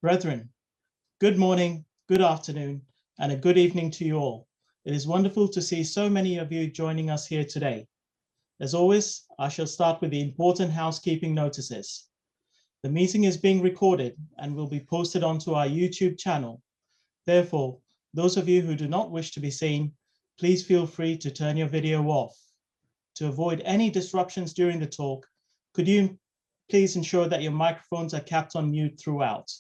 Brethren, good morning, good afternoon, and a good evening to you all. It is wonderful to see so many of you joining us here today. As always, I shall start with the important housekeeping notices. The meeting is being recorded and will be posted onto our YouTube channel. Therefore, those of you who do not wish to be seen, please feel free to turn your video off. To avoid any disruptions during the talk, could you please ensure that your microphones are kept on mute throughout?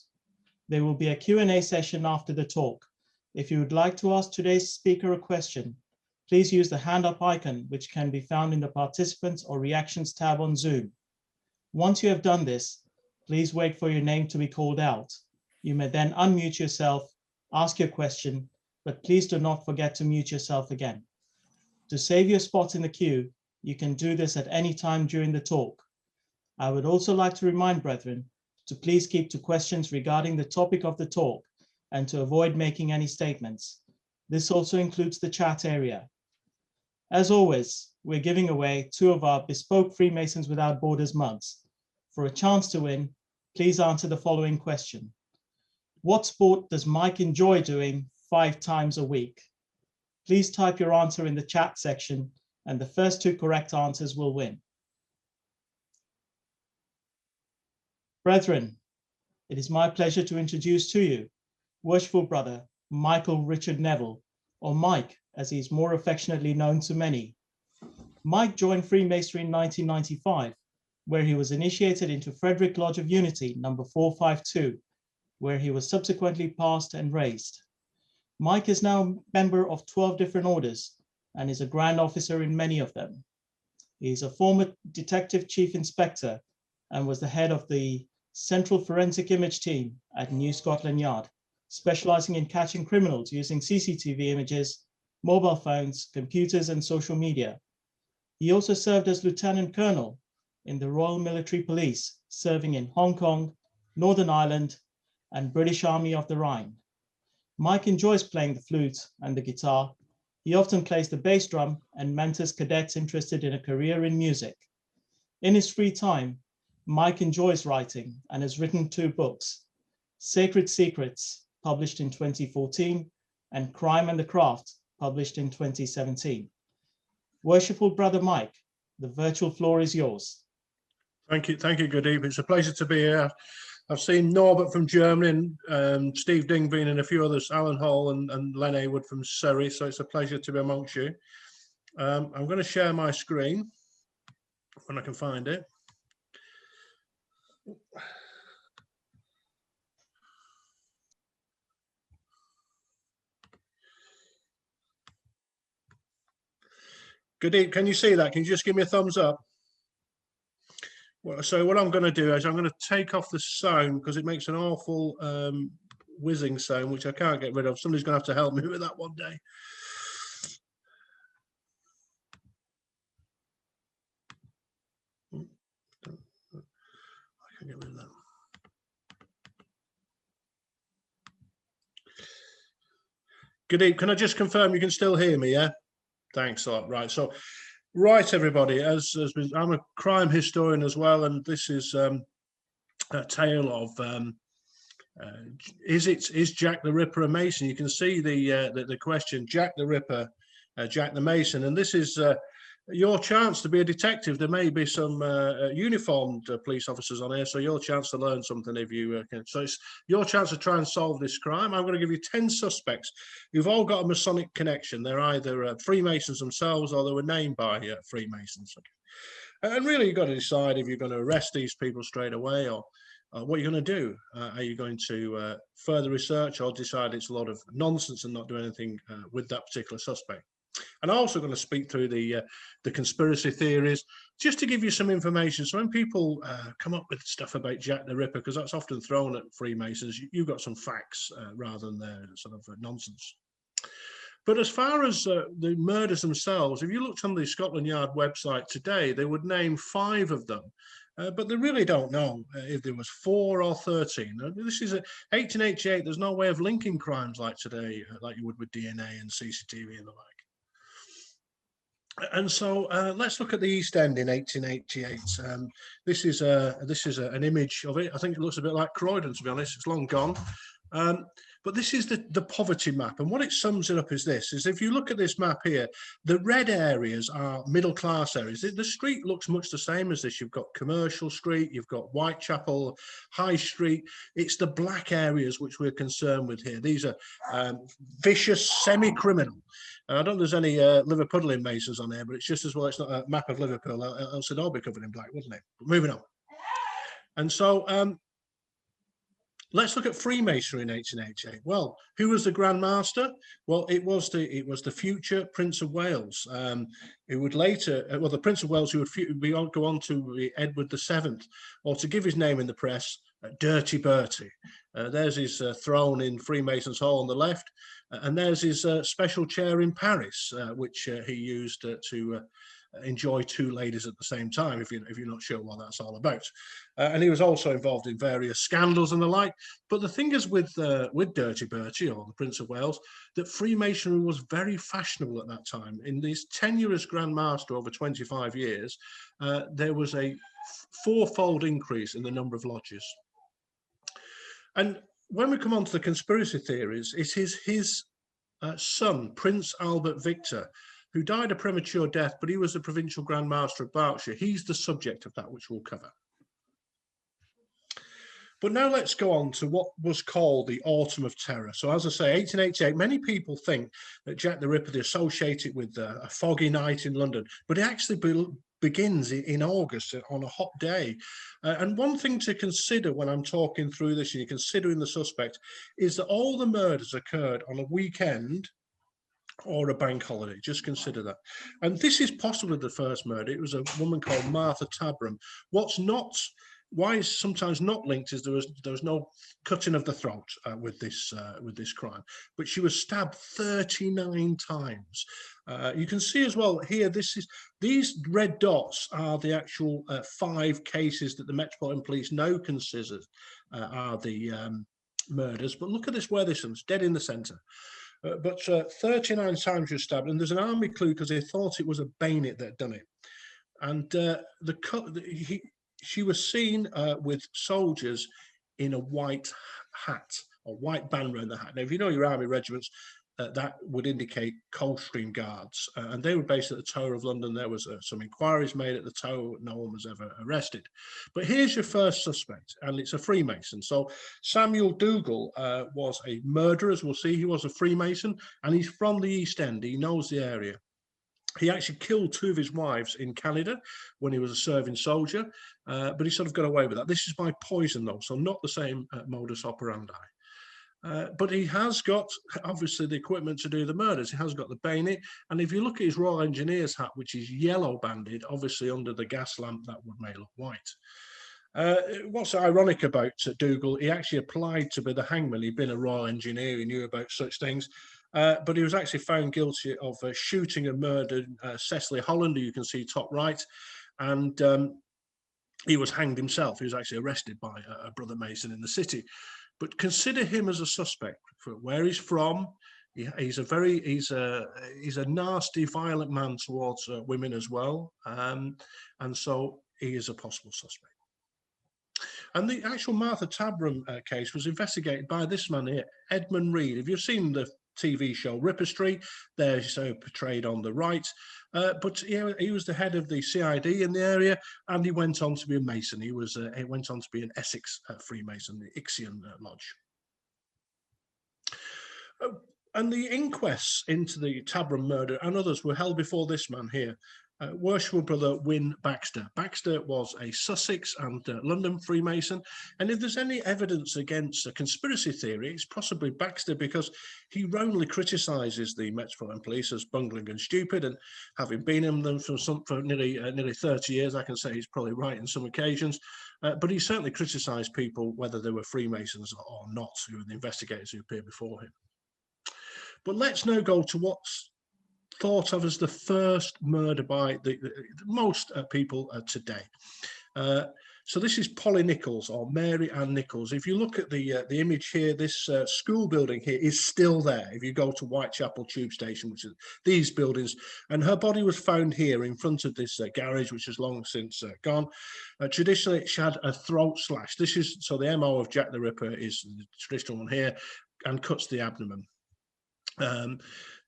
There will be a Q&A session after the talk. If you would like to ask today's speaker a question, please use the hand up icon, which can be found in the Participants or Reactions tab on Zoom. Once you have done this, please wait for your name to be called out. You may then unmute yourself, ask your question, but please do not forget to mute yourself again. To save your spot in the queue, you can do this at any time during the talk. I would also like to remind brethren to please keep to questions regarding the topic of the talk and to avoid making any statements. This also includes the chat area. As always, we're giving away 2 of our bespoke Freemasons Without Borders mugs. For a chance to win, please answer the following question. What sport does Mike enjoy doing 5 times a week? Please type your answer in the chat section and the first 2 correct answers will win. Brethren, it is my pleasure to introduce to you Worshipful Brother Michael Richard Neville, or Mike, as he is more affectionately known to many. Mike joined Freemasonry in 1995, where he was initiated into Frederick Lodge of Unity, number 452, where he was subsequently passed and raised. Mike is now a member of 12 different orders and is a Grand Officer in many of them. He is a former Detective Chief Inspector and was the head of the Central Forensic Image Team at New Scotland Yard, specializing in catching criminals using CCTV images, mobile phones, computers, and social media. He also served as Lieutenant Colonel in the Royal Military Police, serving in Hong Kong, Northern Ireland, and British Army of the Rhine. Mike enjoys playing the flute and the guitar. He often plays the bass drum and mentors cadets interested in a career in music. In his free time, Mike enjoys writing and has written 2 books, Sacred Secrets, published in 2014, and Crime and the Craft, published in 2017. Worshipful Brother Mike, the virtual floor is yours. Thank you, good evening. It's a pleasure to be here. I've seen Norbert from Germany, and Steve Dingbean and a few others, Alan Hall and Len Haywood from Surrey, so it's a pleasure to be amongst you. I'm going to share my screen when I can find it. Good evening. Can you see that? Can you just give me a thumbs up? Well, so what I'm going to do is I'm going to take off the sound because it makes an awful whizzing sound, which I can't get rid of. Somebody's going to have to help me with that one day. I can get rid of that. Good evening. Can I just confirm you can still hear me? Yeah. Thanks a lot. Right. So, right, everybody. I'm a crime historian as well, and this is a tale of is Jack the Ripper a Mason? You can see the question, Jack the Ripper, Jack the Mason, and this is your chance to be a detective. There may be some uniformed police officers on here, so your chance to learn something if you can. So it's your chance to try and solve this crime. I'm going to give you 10 suspects who've all got a Masonic connection. They're either Freemasons themselves or they were named by Freemasons. And really, you've got to decide if you're going to arrest these people straight away or what you're going to do. Are you going to further research or decide it's a lot of nonsense and not do anything with that particular suspect? And I'm also going to speak through the conspiracy theories, just to give you some information. So when people come up with stuff about Jack the Ripper, because that's often thrown at Freemasons, you've got some facts rather than their sort of nonsense. But as far as the murders themselves, if you looked on the Scotland Yard website today, they would name 5 of them. But they really don't know if there was 4 or 13. This is 1888. There's no way of linking crimes like today, like you would with DNA and CCTV and the like. And so let's look at the East End in 1888. This is an image of it. I think it looks a bit like Croydon, to be honest. It's long gone. But this is the poverty map. And what it sums it up is this, is if you look at this map here, the red areas are middle class areas. The street looks much the same as this. You've got Commercial Street, you've got Whitechapel, High Street. It's the black areas which we're concerned with here. These are vicious, semi-criminal. I don't think there's any Liverpudlian Masons on there, but it's just as well it's not a map of Liverpool, else it'd all be covered in black, wouldn't it? But moving on. And so let's look at Freemasonry in 1888. Well, who was the Grand Master? Well, it was the future Prince of Wales. Who would later, well, the Prince of Wales who would go on to be Edward VII, or to give his name in the press, Dirty Bertie. There's his throne in Freemasons' Hall on the left, and there's his special chair in Paris, which he used to enjoy two ladies at the same time, if you're not sure what that's all about. And he was also involved in various scandals and the like. But the thing is with Dirty Bertie, or the Prince of Wales, that Freemasonry was very fashionable at that time. In this tenure as Grand Master over 25 years, there was a fourfold increase in the number of lodges. And when we come on to the conspiracy theories, it is his son, Prince Albert Victor, who died a premature death, but he was the provincial Grand Master of Berkshire. He's the subject of that, which we'll cover. But now let's go on to what was called the Autumn of Terror. So as I say, 1888, many people think that Jack the Ripper, they associate it with a foggy night in London, but it actually begins in August on a hot day. And one thing to consider when I'm talking through this and you're considering the suspect is that all the murders occurred on a weekend or a bank holiday. Just consider that. And this is possibly the first murder. It was a woman called Martha Tabram. Why is sometimes not linked is there was no cutting of the throat with this crime, but she was stabbed 39 times. You can see as well here, these red dots are the actual 5 cases that the Metropolitan Police now consider are the murders. But look at this, where this one's dead in the centre. But 39 times she was stabbed, and there's an army clue because they thought it was a bayonet that had done it. And she was seen with soldiers in a white hat, or white band around the hat. Now, if you know your army regiments, that would indicate Coldstream Guards, and they were based at the Tower of London. There was some inquiries made at the Tower. No one was ever arrested. But here's your first suspect, and it's a Freemason. So Samuel Dougall was a murderer, as we'll see. He was a Freemason, and he's from the East End. He knows the area. He actually killed 2 of his wives in Canada when he was a serving soldier, but he sort of got away with that. This is by poison, though, so not the same modus operandi. But he has got, obviously, the equipment to do the murders. He has got the bayonet. And if you look at his Royal Engineer's hat, which is yellow banded, obviously under the gas lamp, that would make it look white. What's ironic about Dougall, he actually applied to be the hangman. He'd been a Royal Engineer. He knew about such things. But he was actually found guilty of shooting and murdering Cecily Holland, who you can see top right. And he was hanged himself. He was actually arrested by a brother Mason in the city. But consider him as a suspect for where he's from. He's a nasty, violent man towards women as well, and so he is a possible suspect. And the actual Martha Tabram case was investigated by this man here, Edmund Reed. If you've seen the TV show Ripper Street, there he's portrayed on the right. But he was the head of the CID in the area, and he went on to be a Mason. He went on to be an Essex Freemason, the Ixion Lodge. And the inquests into the Tabram murder and others were held before this man here, Worshipful Brother Wynne Baxter. Baxter was a Sussex and London Freemason, and if there's any evidence against a conspiracy theory, it's possibly Baxter, because he roundly criticises the Metropolitan Police as bungling and stupid, and having been in them for nearly 30 years, I can say he's probably right in some occasions, but he certainly criticised people, whether they were Freemasons or not, who were the investigators who appeared before him. But let's now go to what's thought of as the first murder by the most people today. So this is Polly Nichols, or Mary Ann Nichols. If you look at the image here, this school building here is still there. If you go to Whitechapel Tube Station, which is these buildings, and her body was found here in front of this garage, which has long since gone. Traditionally, she had a throat slash. This is, so the MO of Jack the Ripper is the traditional one here, and cuts the abdomen.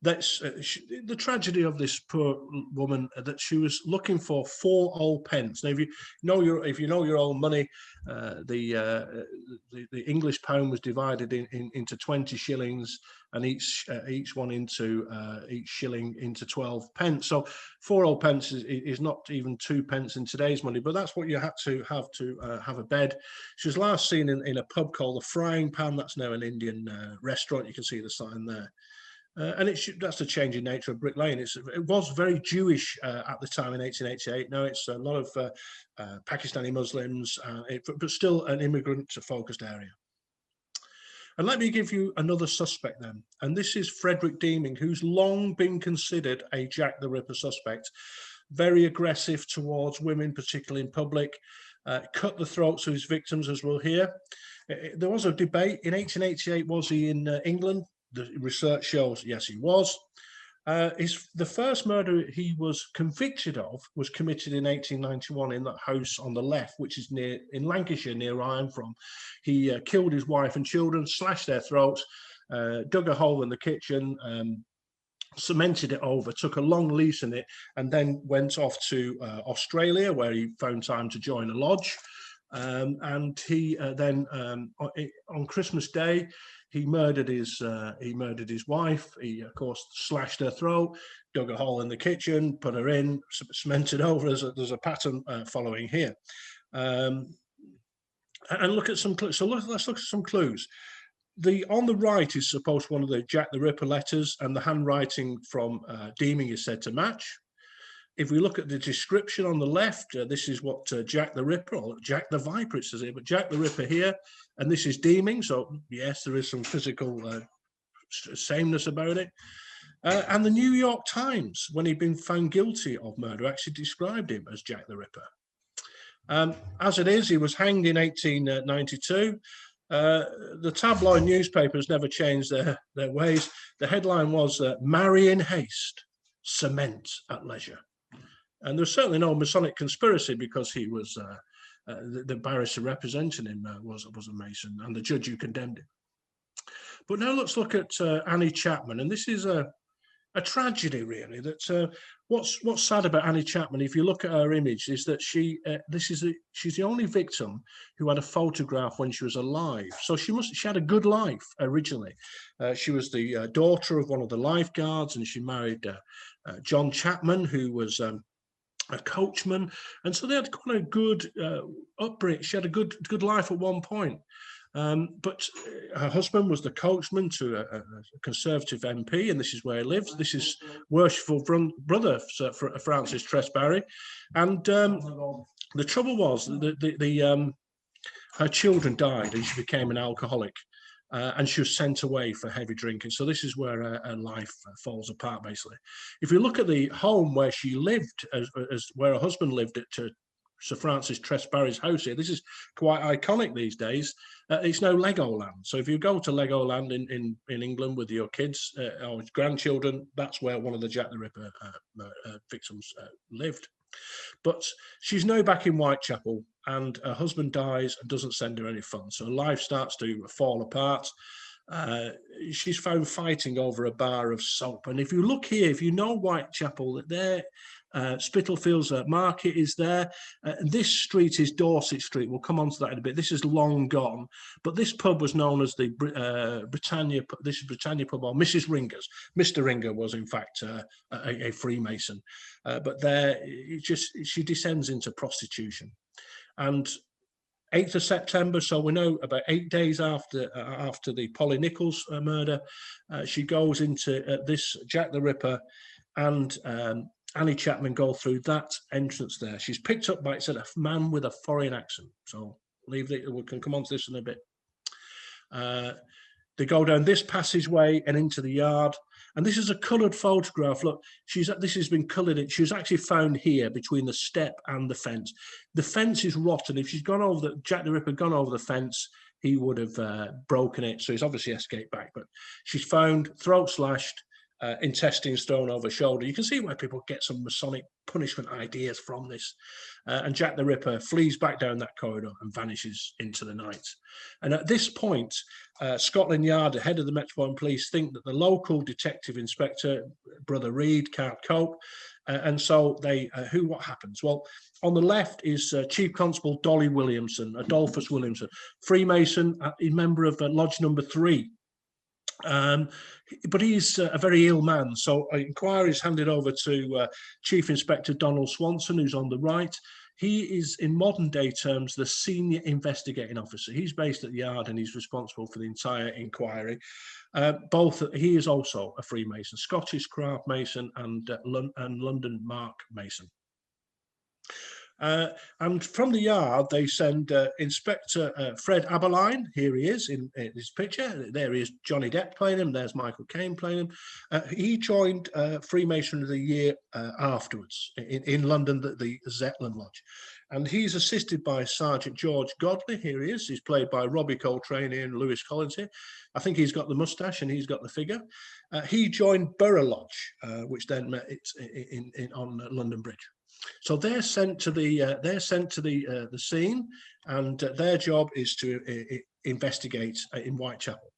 That's the tragedy of this poor woman, that she was looking for 4 old pence. Now, if you know your old money, the English pound was divided into 20 shillings, and each one into each shilling into 12 pence. So 4 old pence is not even 2 pence in today's money, but that's what you had to have a bed. She was last seen in a pub called the Frying Pan. That's now an Indian restaurant. You can see the sign there. And that's the changing nature of Brick Lane. It was very Jewish at the time in 1888. Now it's a lot of Pakistani Muslims, but still an immigrant-focused area. And let me give you another suspect then. And this is Frederick Deming, who's long been considered a Jack the Ripper suspect. Very aggressive towards women, particularly in public. Cut the throats of his victims, as we'll hear. There was a debate in 1888. Was he in England? The research shows, yes, he was. The first murder he was convicted of was committed in 1891 in that house on the left, which is in Lancashire, near where I'm from. He killed his wife and children, slashed their throats, dug a hole in the kitchen, cemented it over, took a long lease in it, and then went off to Australia, where he found time to join a lodge. And he then on Christmas Day, he murdered his wife. He, of course, slashed her throat, dug a hole in the kitchen, put her in, cemented over. There's a pattern following here. And look at some clues. So let's look at some clues. On the right is supposed one of the Jack the Ripper letters, and the handwriting from Deming is said to match. If we look at the description on the left, this is what Jack the Ripper, or Jack the Viper, it says here, but Jack the Ripper here, and this is Deming. So yes, there is some physical sameness about it. And the New York Times, when he'd been found guilty of murder, actually described him as Jack the Ripper. As it is, he was hanged in 1892. The tabloid newspapers never changed their ways. The headline was, "Marry in haste, cement at leisure." And there's certainly no Masonic conspiracy, because he was the barrister representing him was a Mason, and the judge who condemned him. But now let's look at Annie Chapman, and this is a tragedy, really. That what's sad about Annie Chapman, if you look at her image, is that she's the only victim who had a photograph when she was alive. So she had a good life originally. She was the daughter of one of the lifeguards, and she married John Chapman, who was a coachman, and so they had quite a good upbringing. She had a good life at one point, but her husband was the coachman to a Conservative MP, and this is where he lived. This is worshipful brother Francis Tress-Barry, and the trouble was her children died, and she became an alcoholic. And she was sent away for heavy drinking. So this is where her life falls apart, basically. If you look at the home where she lived, as where her husband lived, at Sir Francis Tress-Barry's house here, this is quite iconic these days. It's now Legoland. So if you go to Legoland in England with your kids or grandchildren, that's where one of the Jack the Ripper victims lived. But she's now back in Whitechapel, and her husband dies and doesn't send her any funds. So life starts to fall apart. She's found fighting over a bar of soap. And if you look here, if you know Whitechapel, there, Spitalfields Market is there. This street is Dorset Street. We'll come on to that in a bit. This is long gone, but this pub was known as the Britannia. This is Britannia pub, or Mrs. Ringer's. Mr. Ringer was in fact a Freemason, but there she descends into prostitution. And 8th of September, so we know about 8 days after the Polly Nichols murder, she goes into this Jack the Ripper and Annie Chapman go through that entrance there. She's picked up by, it said, a man with a foreign accent. So leave it, we can come on to this in a bit. They go down this passageway and into the yard. And this is a coloured photograph. Look, this has been coloured. She was actually found here between the step and the fence. The fence is rotten. If she's gone over Jack the Ripper had gone over the fence, he would have broken it. So he's obviously escaped back. But she's found, throat slashed, intestines thrown over shoulder. You can see where people get some Masonic punishment ideas from this. And Jack the Ripper flees back down that corridor and vanishes into the night. And at this point, Scotland Yard, the head of the Metropolitan Police, think that the local detective inspector, Brother Reed, can't cope. And so what happens? Well, on the left is Chief Constable Dolly Williamson, Adolphus Williamson, Freemason, a member of Lodge Number 3. But he's a very ill man. So an inquiry is handed over to Chief Inspector Donald Swanson, who's on the right. He is, in modern day terms, the senior investigating officer. He's based at the yard and he's responsible for the entire inquiry. He is also a Freemason, Scottish Craft Mason and London Mark Mason. And from the yard, they send Inspector Fred Aberline. Here he is in his picture. There he is, Johnny Depp playing him. There's Michael Caine playing him. He joined Freemasonry of the Year afterwards in London, the Zetland Lodge. And he's assisted by Sergeant George Godley. Here he is. He's played by Robbie Coltrane here and Lewis Collins here. I think he's got the moustache and he's got the figure. He joined Borough Lodge, which then met on London Bridge. So they're sent to the scene, and their job is to investigate in Whitechapel.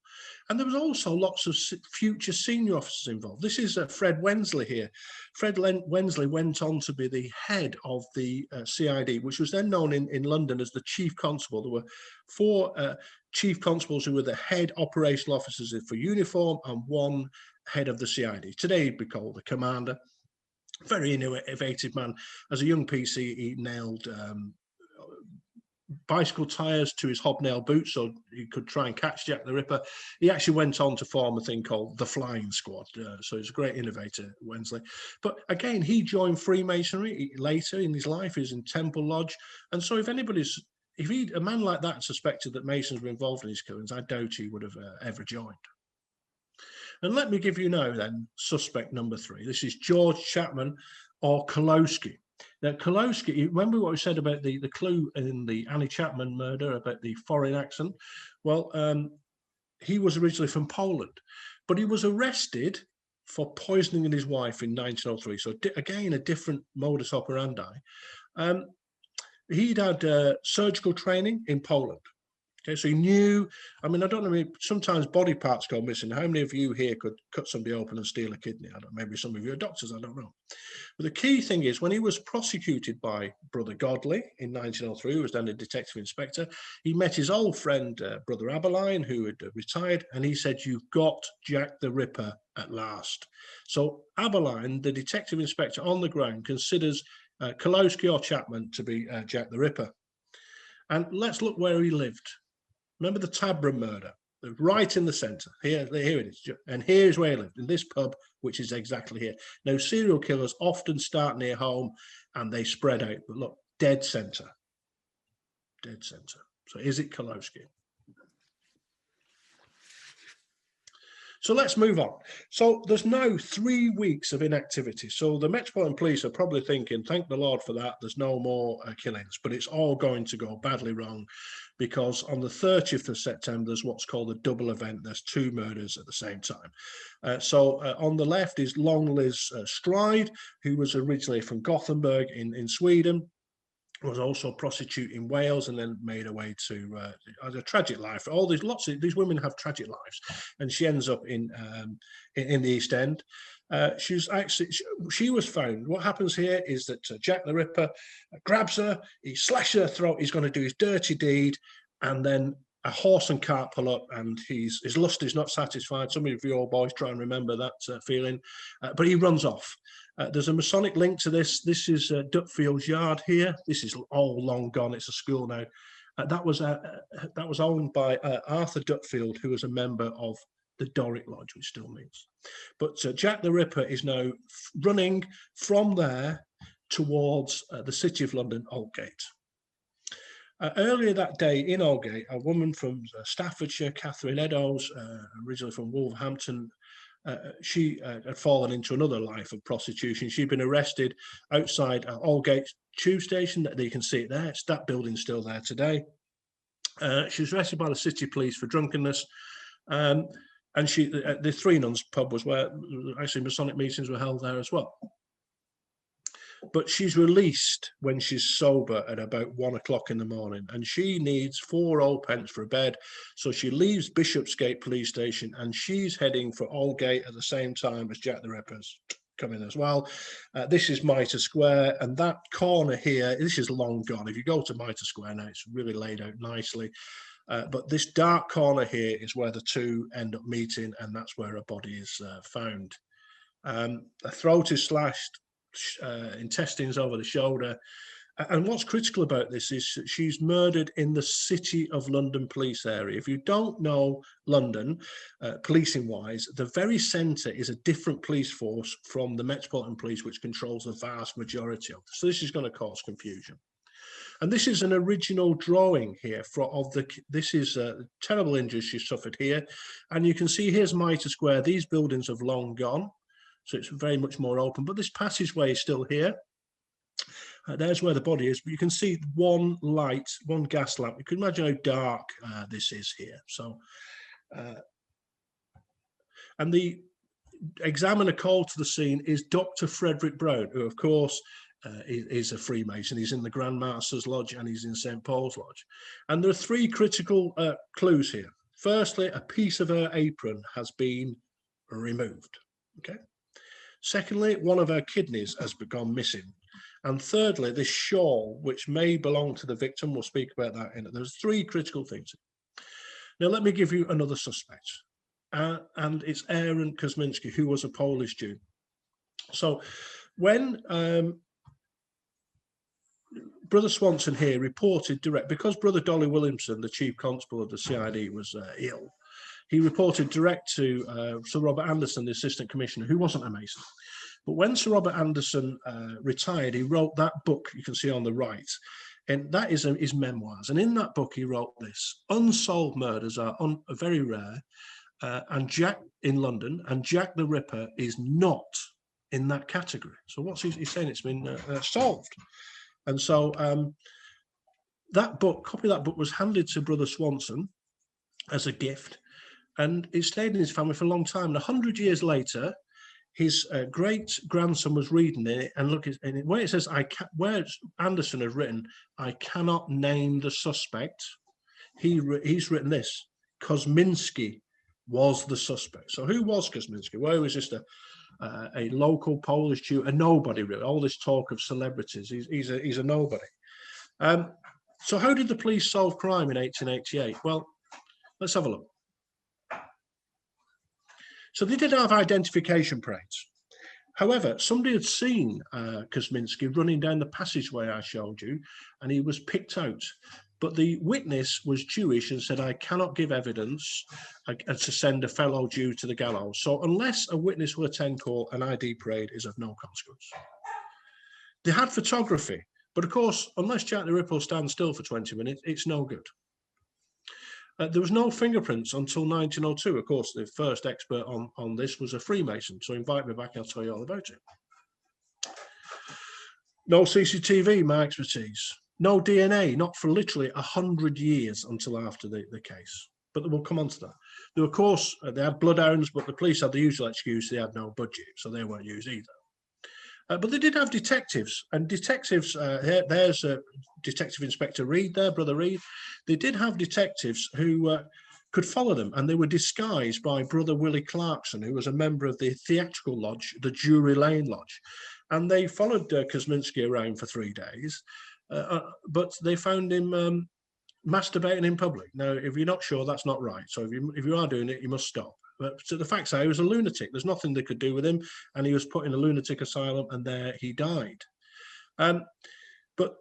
And there was also lots of future senior officers involved. This is Fred Wensley here. Fred Wensley went on to be the head of the CID, which was then known in London as the Chief Constable. There were 4 Chief Constables who were the head operational officers for uniform and 1 head of the CID. Today he'd be called the Commander. Very innovative man. As a young PC, he nailed bicycle tires to his hobnail boots so he could try and catch Jack the Ripper. He actually went on to form a thing called the Flying Squad. So he's a great innovator, Wensley. But again, he joined Freemasonry later in his life. He was in Temple Lodge. And so if a man like that suspected that Masons were involved in his killings, I doubt he would have ever joined. And let me give you now then suspect number 3. This is George Chapman or Kolowski. Now Kolowski, remember what we said about the clue in the Annie Chapman murder about the foreign accent? Well, he was originally from Poland, but he was arrested for poisoning his wife in 1903. So again, a different modus operandi. He'd had surgical training in Poland. Okay, so he knew, I mean, I don't know, sometimes body parts go missing. How many of you here could cut somebody open and steal a kidney? I don't know, maybe some of you are doctors, I don't know. But the key thing is, when he was prosecuted by Brother Godley in 1903, who was then a detective inspector, he met his old friend, Brother Aberline, who had retired, and he said, "You've got Jack the Ripper at last." So Aberline, the detective inspector on the ground, considers Kolowski or Chapman to be Jack the Ripper. And let's look where he lived. Remember the Tabram murder, right in the centre. Here it is. And here's where he lived, in this pub, which is exactly here. Now, serial killers often start near home and they spread out. But look, dead centre. Dead centre. So is it Kolowski? So let's move on. So there's now 3 weeks of inactivity. So the Metropolitan Police are probably thinking, thank the Lord for that, there's no more killings. But it's all going to go badly wrong, because on the 30th of September, there's what's called a double event. There's 2 murders at the same time. So on the left is Long Liz Stride, who was originally from Gothenburg in Sweden, was also a prostitute in Wales, and then made her way to a tragic life. Lots of these women have tragic lives, and she ends up in the East End. She was found. What happens here is that Jack the Ripper grabs her, he slashes her throat, he's going to do his dirty deed, and then a horse and cart pull up, and his lust is not satisfied. Some of you old boys try and remember that feeling, but he runs off. There's a Masonic link to this. This is Dutfield's yard here. This is all long gone. It's a school now. That was owned by Arthur Dutfield, who was a member of the Doric Lodge, which still meets. But Jack the Ripper is now running from there towards the City of London, Aldgate. Earlier that day in Aldgate, a woman from Staffordshire, Catherine Eddowes, originally from Wolverhampton, she had fallen into another life of prostitution. She'd been arrested outside Aldgate tube station. That you can see it there. It's that building still there today. She was arrested by the city police for drunkenness. And the Three Nuns pub was where actually Masonic meetings were held there as well. But she's released when she's sober at about 1 o'clock in the morning, and she needs 4 old pence for a bed. So she leaves Bishopsgate police station and she's heading for Aldgate at the same time as Jack the Ripper's coming as well. This is Mitre Square, and that corner here, this is long gone. If you go to Mitre Square now, it's really laid out nicely. But this dark corner here is where the two end up meeting, and that's where a body is found. A throat is slashed, intestines over the shoulder. And what's critical about this is she's murdered in the City of London police area. If you don't know London, policing wise, the very centre is a different police force from the Metropolitan Police, which controls the vast majority of it. So this is going to cause confusion. And this is an original drawing here this is terrible injuries she suffered here. And you can see here's Mitre Square. These buildings have long gone, so it's very much more open, but this passageway is still here. There's where the body is, but you can see one light, one gas lamp. You can imagine how dark this is here. So, and the examiner called to the scene is Dr. Frederick Brown, who of course is a Freemason. He's in the Grand Master's Lodge and he's in St. Paul's Lodge. And there are 3 critical clues here. Firstly, a piece of her apron has been removed. Okay. Secondly, one of her kidneys has gone missing. And thirdly, this shawl, which may belong to the victim, we'll speak about that in it. There's 3 critical things. Now, let me give you another suspect. And it's Aaron Kosminski, who was a Polish Jew. So when Brother Swanson here reported because Brother Dolly Williamson, the chief constable of the CID, was ill, he reported direct to Sir Robert Anderson, the assistant commissioner, who wasn't a Mason. But when Sir Robert Anderson retired, he wrote that book you can see on the right, and that is his memoirs. And in that book, he wrote this: unsolved murders are very rare, and Jack in London, and Jack the Ripper is not in that category. So what's he's saying? It's been solved. And so that book, copy of that book, was handed to Brother Swanson as a gift, and it stayed in his family for a long time. And 100 years later, his great grandson was reading it, and look, where it says, where Anderson has written, I cannot name the suspect, he's written this: Kosminski was the suspect. So who was Kosminski? Well, he was just a local Polish Jew, a nobody really. All this talk of celebrities, he's a nobody. So how did the police solve crime in 1888? Well, let's have a look. So they did have identification parades. However, somebody had seen Kosminski running down the passageway I showed you, and he was picked out. But the witness was Jewish and said, I cannot give evidence to send a fellow Jew to the gallows. So unless a witness will attend court, an ID parade is of no consequence. They had photography, but of course, unless Jack the Ripper stands still for 20 minutes, it's no good. There was no fingerprints until 1902. Of course, the first expert on this was a Freemason. So invite me back, I'll tell you all about it. No CCTV, my expertise. No DNA, not for literally 100 years until after the case. But we'll come on to that. There, of course, they had bloodhounds, but the police had the usual excuse: they had no budget, so they weren't used either. But they did have detectives, and detectives, there's Detective Inspector Reed there, Brother Reed. They did have detectives who could follow them, and they were disguised by Brother Willie Clarkson, who was a member of the theatrical lodge, the Drury Lane Lodge. And they followed Kosminski around for 3 days. But they found him masturbating in public. Now, if you're not sure, that's not right. So if you are doing it, you must stop. But so the facts are, he was a lunatic. There's nothing they could do with him, and he was put in a lunatic asylum, and there he died. But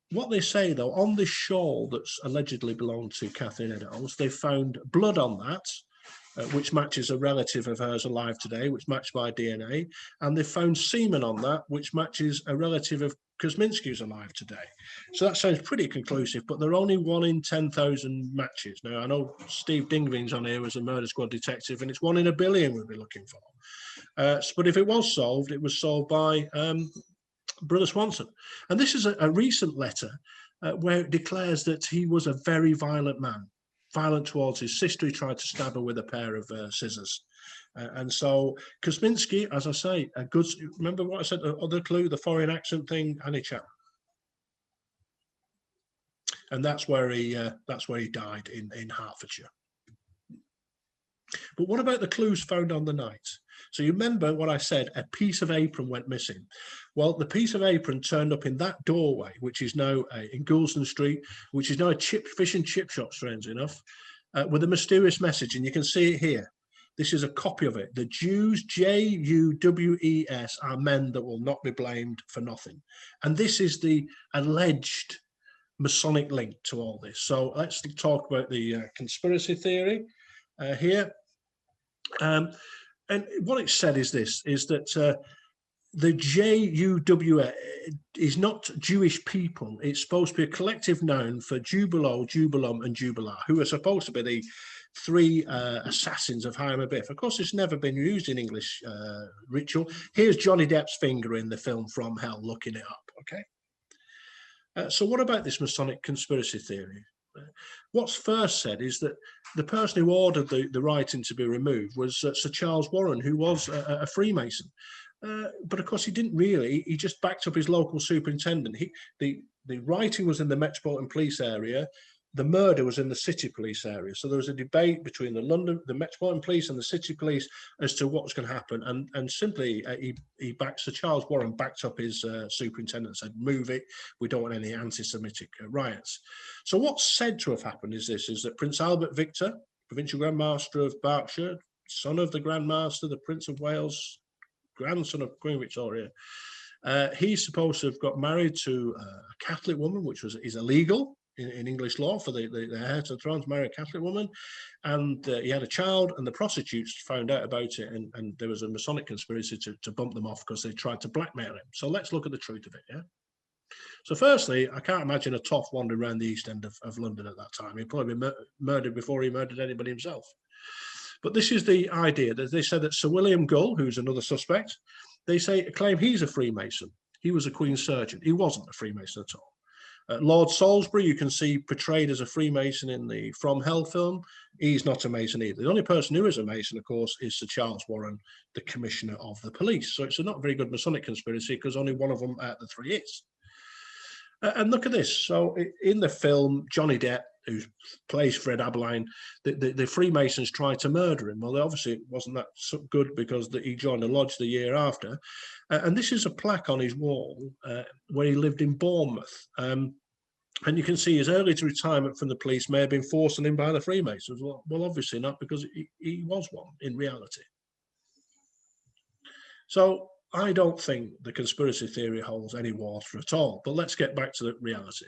what they say, though, on this shawl that's allegedly belonged to Catherine Eddowes, they found blood on that, which matches a relative of hers alive today, which matched by DNA. And they found semen on that, which matches a relative of Kosminski who's alive today. So that sounds pretty conclusive, but they're only 1 in 10,000 matches. Now, I know Steve Dingving's on here as a murder squad detective, and it's 1 in a billion we'll be looking for. But if it was solved by Brother Swanson. And this is a recent letter where it declares that he was a very violent man, violent towards his sister. He tried to stab her with a pair of scissors. And so Kosminski, as I say, a good, remember what I said, the other clue, the foreign accent thing, Annie Chapman. And that's where he died in Hertfordshire. But what about the clues found on the night? So you remember what I said, a piece of apron went missing. Well, the piece of apron turned up in that doorway, which is now in Goulston Street, which is now a fish and chip shop, strange enough, with a mysterious message. And you can see it here. This is a copy of it. The Jews, J-U-W-E-S, are men that will not be blamed for nothing. And this is the alleged Masonic link to all this. So let's talk about the conspiracy theory here. And what it said is this, is that the J-U-W is not Jewish people. It's supposed to be a collective noun for Jubilo, Jubilum, and Jubilar, who are supposed to be the 3 assassins of Hiram Abiff. Of course, it's never been used in English ritual. Here's Johnny Depp's finger in the film From Hell, looking it up, okay? So what about this Masonic conspiracy theory? What's first said is that the person who ordered the writing to be removed was Sir Charles Warren, who was a Freemason. But of course, he didn't really. He just backed up his local superintendent. The writing was in the Metropolitan Police area. The murder was in the City Police area. So there was a debate between the Metropolitan Police and the City Police as to what was going to happen. And simply, Sir Charles Warren backed up his superintendent and said, move it. We don't want any anti-Semitic riots. So what's said to have happened is that Prince Albert Victor, Provincial Grand Master of Berkshire, son of the Grand Master, the Prince of Wales, grandson of Queen Victoria, he's supposed to have got married to a Catholic woman, which is illegal in English law for the heir to the throne to marry a Catholic woman. And he had a child, and the prostitutes found out about it, and there was a Masonic conspiracy to bump them off because they tried to blackmail him. So let's look at the truth of it, yeah? So firstly, I can't imagine a toff wandering around the East End of London at that time. He'd probably been murdered before he murdered anybody himself. But this is the idea that they said that Sir William Gull, who's another suspect, claim he's a Freemason. He was a Queen's surgeon. He wasn't a Freemason at all. Lord Salisbury, you can see portrayed as a Freemason in the From Hell film. He's not a Mason either. The only person who is a Mason, of course, is Sir Charles Warren, the Commissioner of the Police. So it's a not very good Masonic conspiracy because only one of them out of the 3 is. And look at this. So in the film, Johnny Depp, who plays Fred Aberline, the Freemasons tried to murder him. Well, obviously it wasn't that so good because he joined the lodge the year after. And this is a plaque on his wall where he lived in Bournemouth. And you can see his early retirement from the police may have been forced on him by the Freemasons. Well, obviously not, because he was one in reality. So I don't think the conspiracy theory holds any water at all. But let's get back to the reality.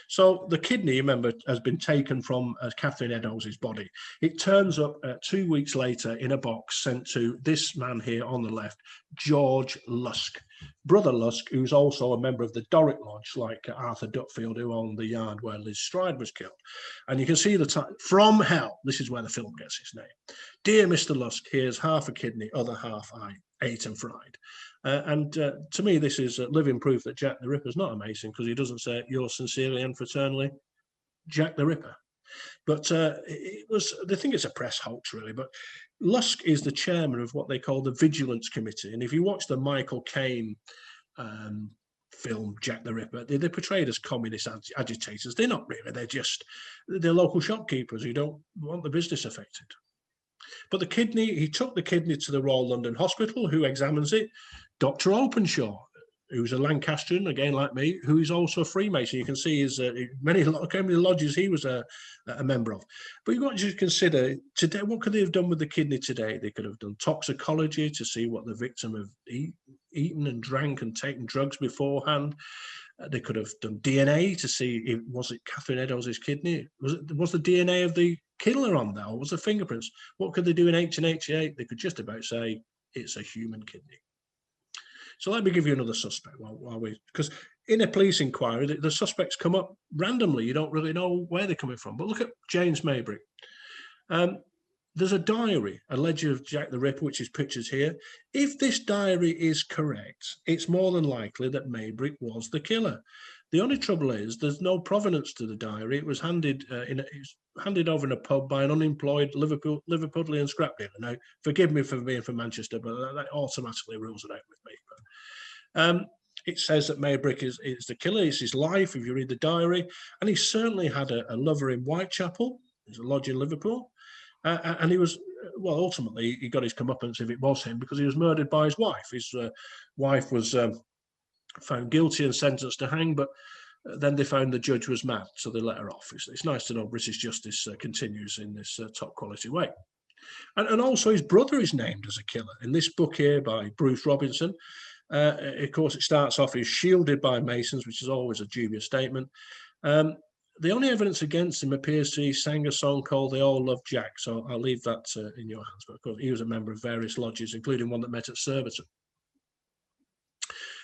So the kidney, remember, has been taken from Catherine Eddowes' body. It turns up 2 weeks later in a box sent to this man here on the left, George Lusk. Brother Lusk, who's also a member of the Doric Lodge, like Arthur Dutfield, who owned the yard where Liz Stride was killed. And you can see the time, From Hell, this is where the film gets its name. Dear Mr. Lusk, here's half a kidney, other half I ate and fried. To me, this is living proof that Jack the Ripper's not a Mason, because he doesn't say, yours sincerely and fraternally, Jack the Ripper. But they think it's a press hoax, really. But Lusk is the chairman of what they call the Vigilance Committee. And if you watch the Michael Caine film, Jack the Ripper, they're portrayed as communist agitators. They're not really. They're local shopkeepers who don't want the business affected. But the kidney, he took the kidney to the Royal London Hospital. Who examines it? Dr. Openshaw, who's a Lancastrian, again like me, who is also a Freemason. You can see his many lodges he was a member of. But you've got to consider today, what could they have done with the kidney today? They could have done toxicology to see what the victim had eaten and drank and taken drugs beforehand. They could have done DNA to see was it Catherine Eddowes' kidney? Was the DNA of the killer on there, or was the fingerprints? What could they do in 1888? They could just about say it's a human kidney. So let me give you another suspect while we, because in a police inquiry, the suspects come up randomly. You don't really know where they're coming from. But look at James Maybrick. There's a diary, a ledger of Jack the Ripper, which is pictures here. If this diary is correct, it's more than likely that Maybrick was the killer. The only trouble is there's no provenance to the diary. It was handed handed over in a pub by an unemployed Liverpudlian scrap dealer. Now, forgive me for being from Manchester, but that automatically rules it out with me. But, it says that Maybrick is the killer. It's his life, if you read the diary. And he certainly had a lover in Whitechapel. There's a lodge in Liverpool. And he was, well, ultimately, he got his comeuppance if it was him, because he was murdered by his wife. His wife was found guilty and sentenced to hang, but then they found the judge was mad, so they let her off. It's nice to know British justice continues in this top quality way. And also his brother is named as a killer. In this book here by Bruce Robinson, of course, it starts off, he's shielded by Masons, which is always a dubious statement. The only evidence against him appears to he sang a song called They All Love Jack, so I'll leave that in your hands. But of course, he was a member of various lodges, including one that met at Surbiton.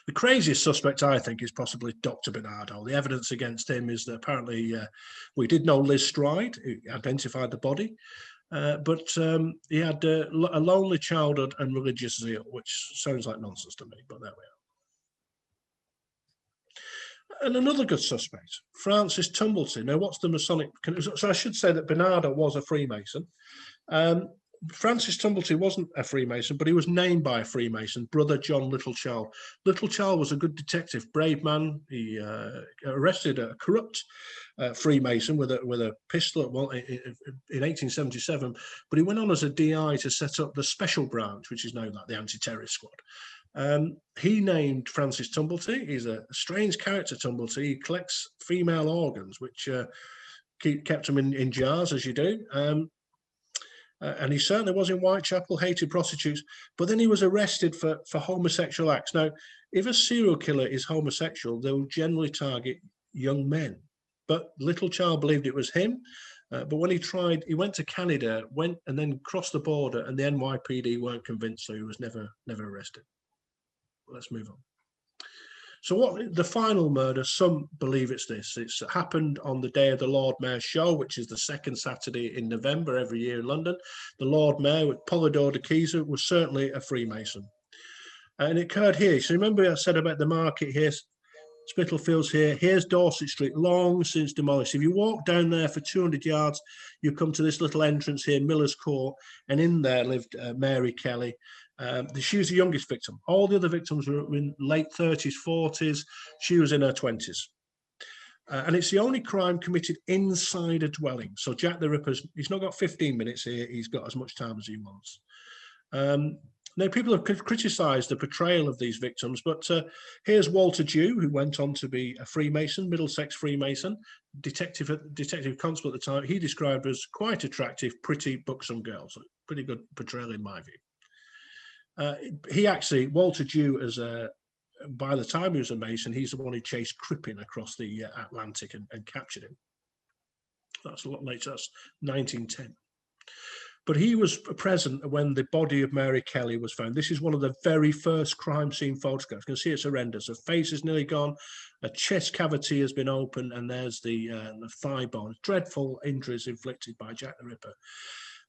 The craziest suspect, I think, is possibly Dr. Bernardo. The evidence against him is that apparently we did know Liz Stride, who identified the body, but he had a lonely childhood and religious zeal, which sounds like nonsense to me, but there we are. And another good suspect, Francis Tumblety. Now, what's the Masonic? So I should say that Bernardo was a Freemason. Francis Tumblety wasn't a Freemason, but he was named by a Freemason, Brother John Littlechild. Littlechild was a good detective, brave man. He arrested a corrupt Freemason with a pistol in 1877, but he went on as a DI to set up the special branch, which is now like the anti-terrorist squad. He named Francis Tumblety. He's a strange character, Tumblety. He collects female organs, which kept them in jars, as you do. And he certainly was in Whitechapel, hated prostitutes, but then he was arrested for homosexual acts. Now, if a serial killer is homosexual, they'll generally target young men. But Littlechild believed it was him. But when he went to Canada, and then crossed the border, and the NYPD weren't convinced, so he was never arrested. Let's move on. So what the final murder, some believe it's this. It's happened on the day of the Lord Mayor's show, which is the second Saturday in November every year in London. The Lord Mayor, Polydore de Keyser, was certainly a Freemason. And it occurred here. So remember I said about the market here, Spitalfields here. Here's Dorset Street, long since demolished. If you walk down there for 200 yards, you come to this little entrance here, Miller's Court, and in there lived Mary Kelly. She was the youngest victim. All the other victims were in late 30s, 40s. She was in her 20s. And it's the only crime committed inside a dwelling. So Jack the Ripper's, he's not got 15 minutes here. He's got as much time as he wants. Now, people have criticised the portrayal of these victims, but here's Walter Dew, who went on to be a Freemason, Middlesex Freemason, detective constable at the time. He described as quite attractive, pretty, buxom girls. Pretty good portrayal in my view. Walter Dew, by the time he was a Mason, he's the one who chased Crippen across the Atlantic and captured him. That's a lot later, that's 1910. But he was present when the body of Mary Kelly was found. This is one of the very first crime scene photographs. You can see it's horrendous. Her face is nearly gone, a chest cavity has been opened, and there's the thigh bone. Dreadful injuries inflicted by Jack the Ripper.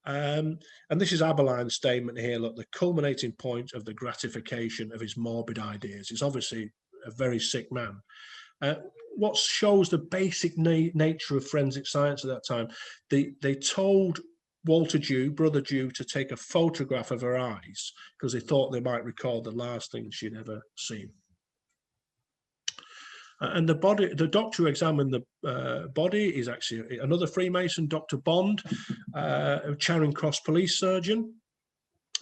And this is Aberline's statement here. Look, the culminating point of the gratification of his morbid ideas. He's obviously a very sick man. What shows the basic nature of forensic science at that time, they told Walter Dew, Brother Dew, to take a photograph of her eyes because they thought they might recall the last thing she'd ever seen. And the doctor who examined the body is actually another Freemason, Dr. Bond, a Charing Cross police surgeon.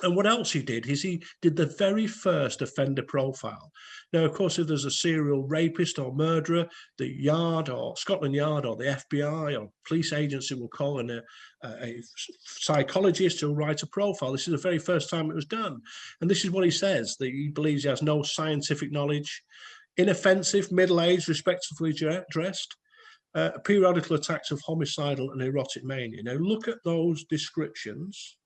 And what else he did is he did the very first offender profile. Now, of course, if there's a serial rapist or murderer, the Yard or Scotland Yard or the FBI or police agency will call in a psychologist who'll write a profile. This is the very first time it was done. And this is what he says, that he believes he has no scientific knowledge, inoffensive, middle-aged, respectably dressed, periodical attacks of homicidal and erotic mania. Now look at those descriptions.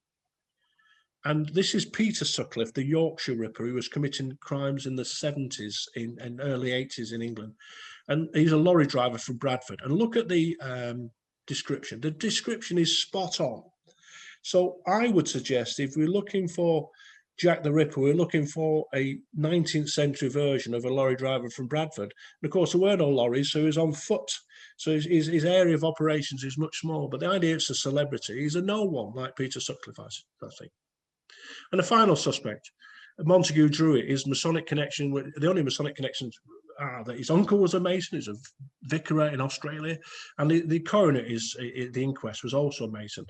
And this is Peter Sutcliffe, the Yorkshire Ripper, who was committing crimes in the 70s and early 80s in England. And he's a lorry driver from Bradford. And look at the description. The description is spot on. So I would suggest if we're looking for Jack the Ripper, we're looking for a 19th century version of a lorry driver from Bradford. And of course, there were no lorries, so he was on foot. So his area of operations is much smaller. But the idea it's a celebrity. He's a no one like Peter Sutcliffe, I think. And the final suspect, Montague Druitt, his Masonic connection, the only Masonic connections are that his uncle was a Mason, he's a vicar in Australia, and the coroner the inquest was also a Mason.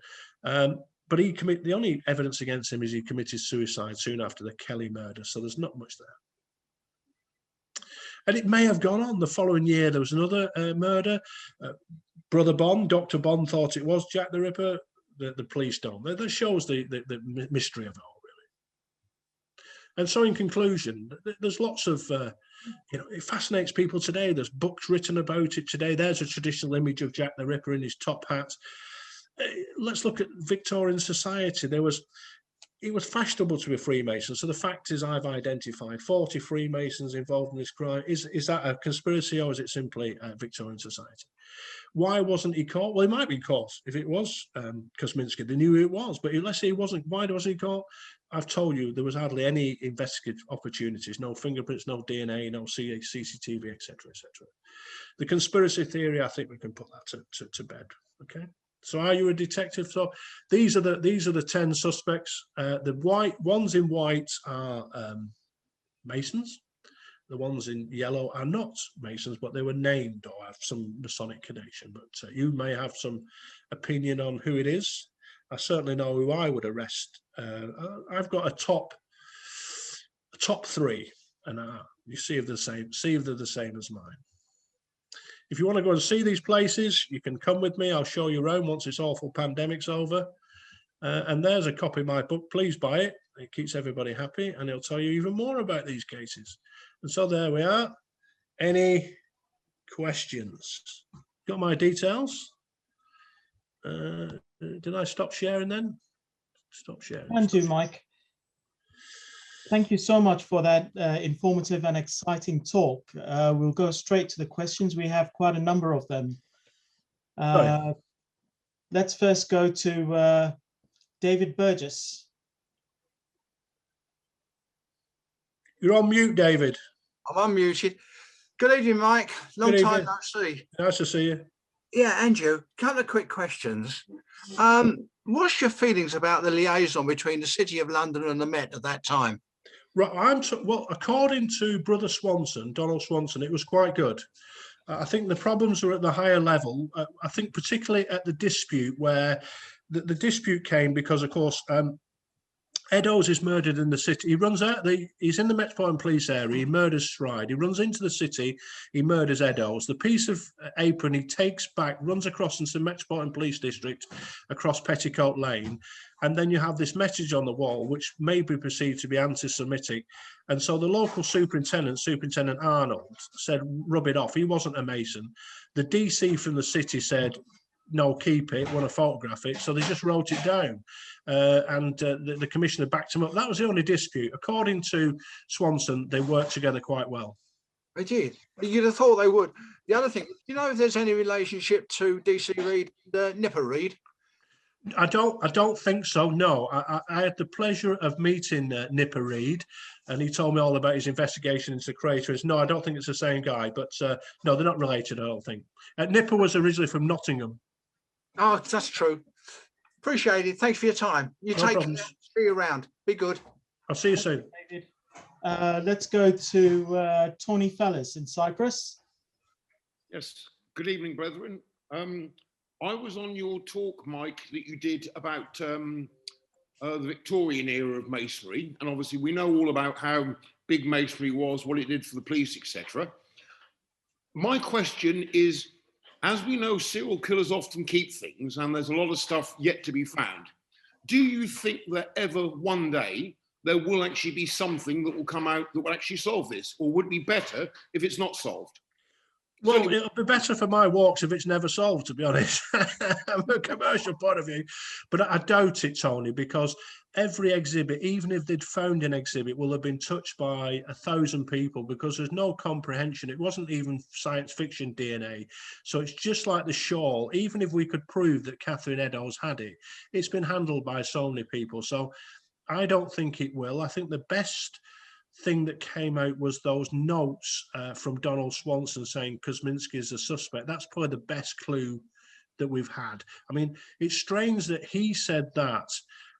But the only evidence against him is he committed suicide soon after the Kelly murder, so there's not much there. And it may have gone on. The following year, there was another murder. Brother Bond, Dr. Bond thought it was Jack the Ripper. The police don't. That shows the mystery of it all, really. And so in conclusion, there's lots of, it fascinates people today. There's books written about it today. There's a traditional image of Jack the Ripper in his top hat. Let's look at Victorian society. It was fashionable to be a Freemason. So the fact is I've identified 40 Freemasons involved in this crime. Is that a conspiracy or is it simply Victorian society? Why wasn't he caught? Well, he might be caught if it was Kosminski. They knew who it was, but let's say he wasn't. Why wasn't he caught? I've told you there was hardly any investigative opportunities, no fingerprints, no DNA, no CCTV, etc., etc. The conspiracy theory, I think we can put that to bed. Okay. So are you a detective? So these are the 10 suspects. The ones in white are Masons. The ones in yellow are not Masons, but they were named or have some Masonic connection. But you may have some opinion on who it is. I certainly know who I would arrest. I've got a top 3, and you see if they're the same. See if they're the same as mine. If you want to go and see these places, you can come with me. I'll show you around once this awful pandemic's over. And there's a copy of my book. Please buy it. It keeps everybody happy, and it'll tell you even more about these cases. And so there we are. Any questions? Got my details? Did I stop sharing then? Stop sharing. Thank you, Mike. Thank you so much for that informative and exciting talk. We'll go straight to the questions. We have quite a number of them. Let's first go to David Burgess. You're on mute, David. I'm unmuted. Good evening, Mike. Long time no see. Nice to see you. Yeah, Andrew, a couple of quick questions. What's your feelings about the liaison between the City of London and the Met at that time? Right, well, according to Brother Swanson, Donald Swanson, it was quite good. I think the problems are at the higher level. I think particularly at the dispute where the dispute came because, of course, Eddowes is murdered in the city. He runs out, he's in the Metropolitan Police area, he murders Stride, he runs into the city, he murders Eddowes. The piece of apron he takes back, runs across into the Metropolitan Police District, across Petticoat Lane, and then you have this message on the wall, which may be perceived to be anti-Semitic. And so the local superintendent, Superintendent Arnold, said, rub it off. He wasn't a Mason. The DC from the city said, no, keep it, want to photograph it. So they just wrote it down. And the commissioner backed him up. That was the only dispute. According to Swanson, they worked together quite well. They did. You'd have thought they would. The other thing, do you know if there's any relationship to DC Reed, Nipper Reed? I don't think so. No, I had the pleasure of meeting Nipper Reed, and he told me all about his investigation into craters. No, I don't think it's the same guy, but no, they're not related, I don't think. Nipper was originally from Nottingham. Oh, that's true. Appreciate it. Thanks for your time. You No take problems. care. See you around. Be good. I'll see you soon. David. Let's go to Tony Fellis in Cyprus. Yes. Good evening, brethren. I was on your talk, Mike, that you did about the Victorian era of masonry, and obviously we know all about how big masonry was, what it did for the police, etc. My question is, as we know, serial killers often keep things, and there's a lot of stuff yet to be found. Do you think that ever one day there will actually be something that will come out that will actually solve this, or would it be better if it's not solved? Well, it'll be better for my walks if it's never solved, to be honest, from a commercial point of view. But I doubt it, Tony, because every exhibit, even if they'd found an exhibit, will have been touched by 1,000 people because there's no comprehension. It wasn't even science fiction DNA. So it's just like the shawl. Even if we could prove that Catherine Eddowes had it, it's been handled by so many people. So I don't think it will. I think the best thing that came out was those notes from Donald Swanson saying Kosminski is a suspect. That's probably the best clue that we've had. I mean, it's strange that he said that,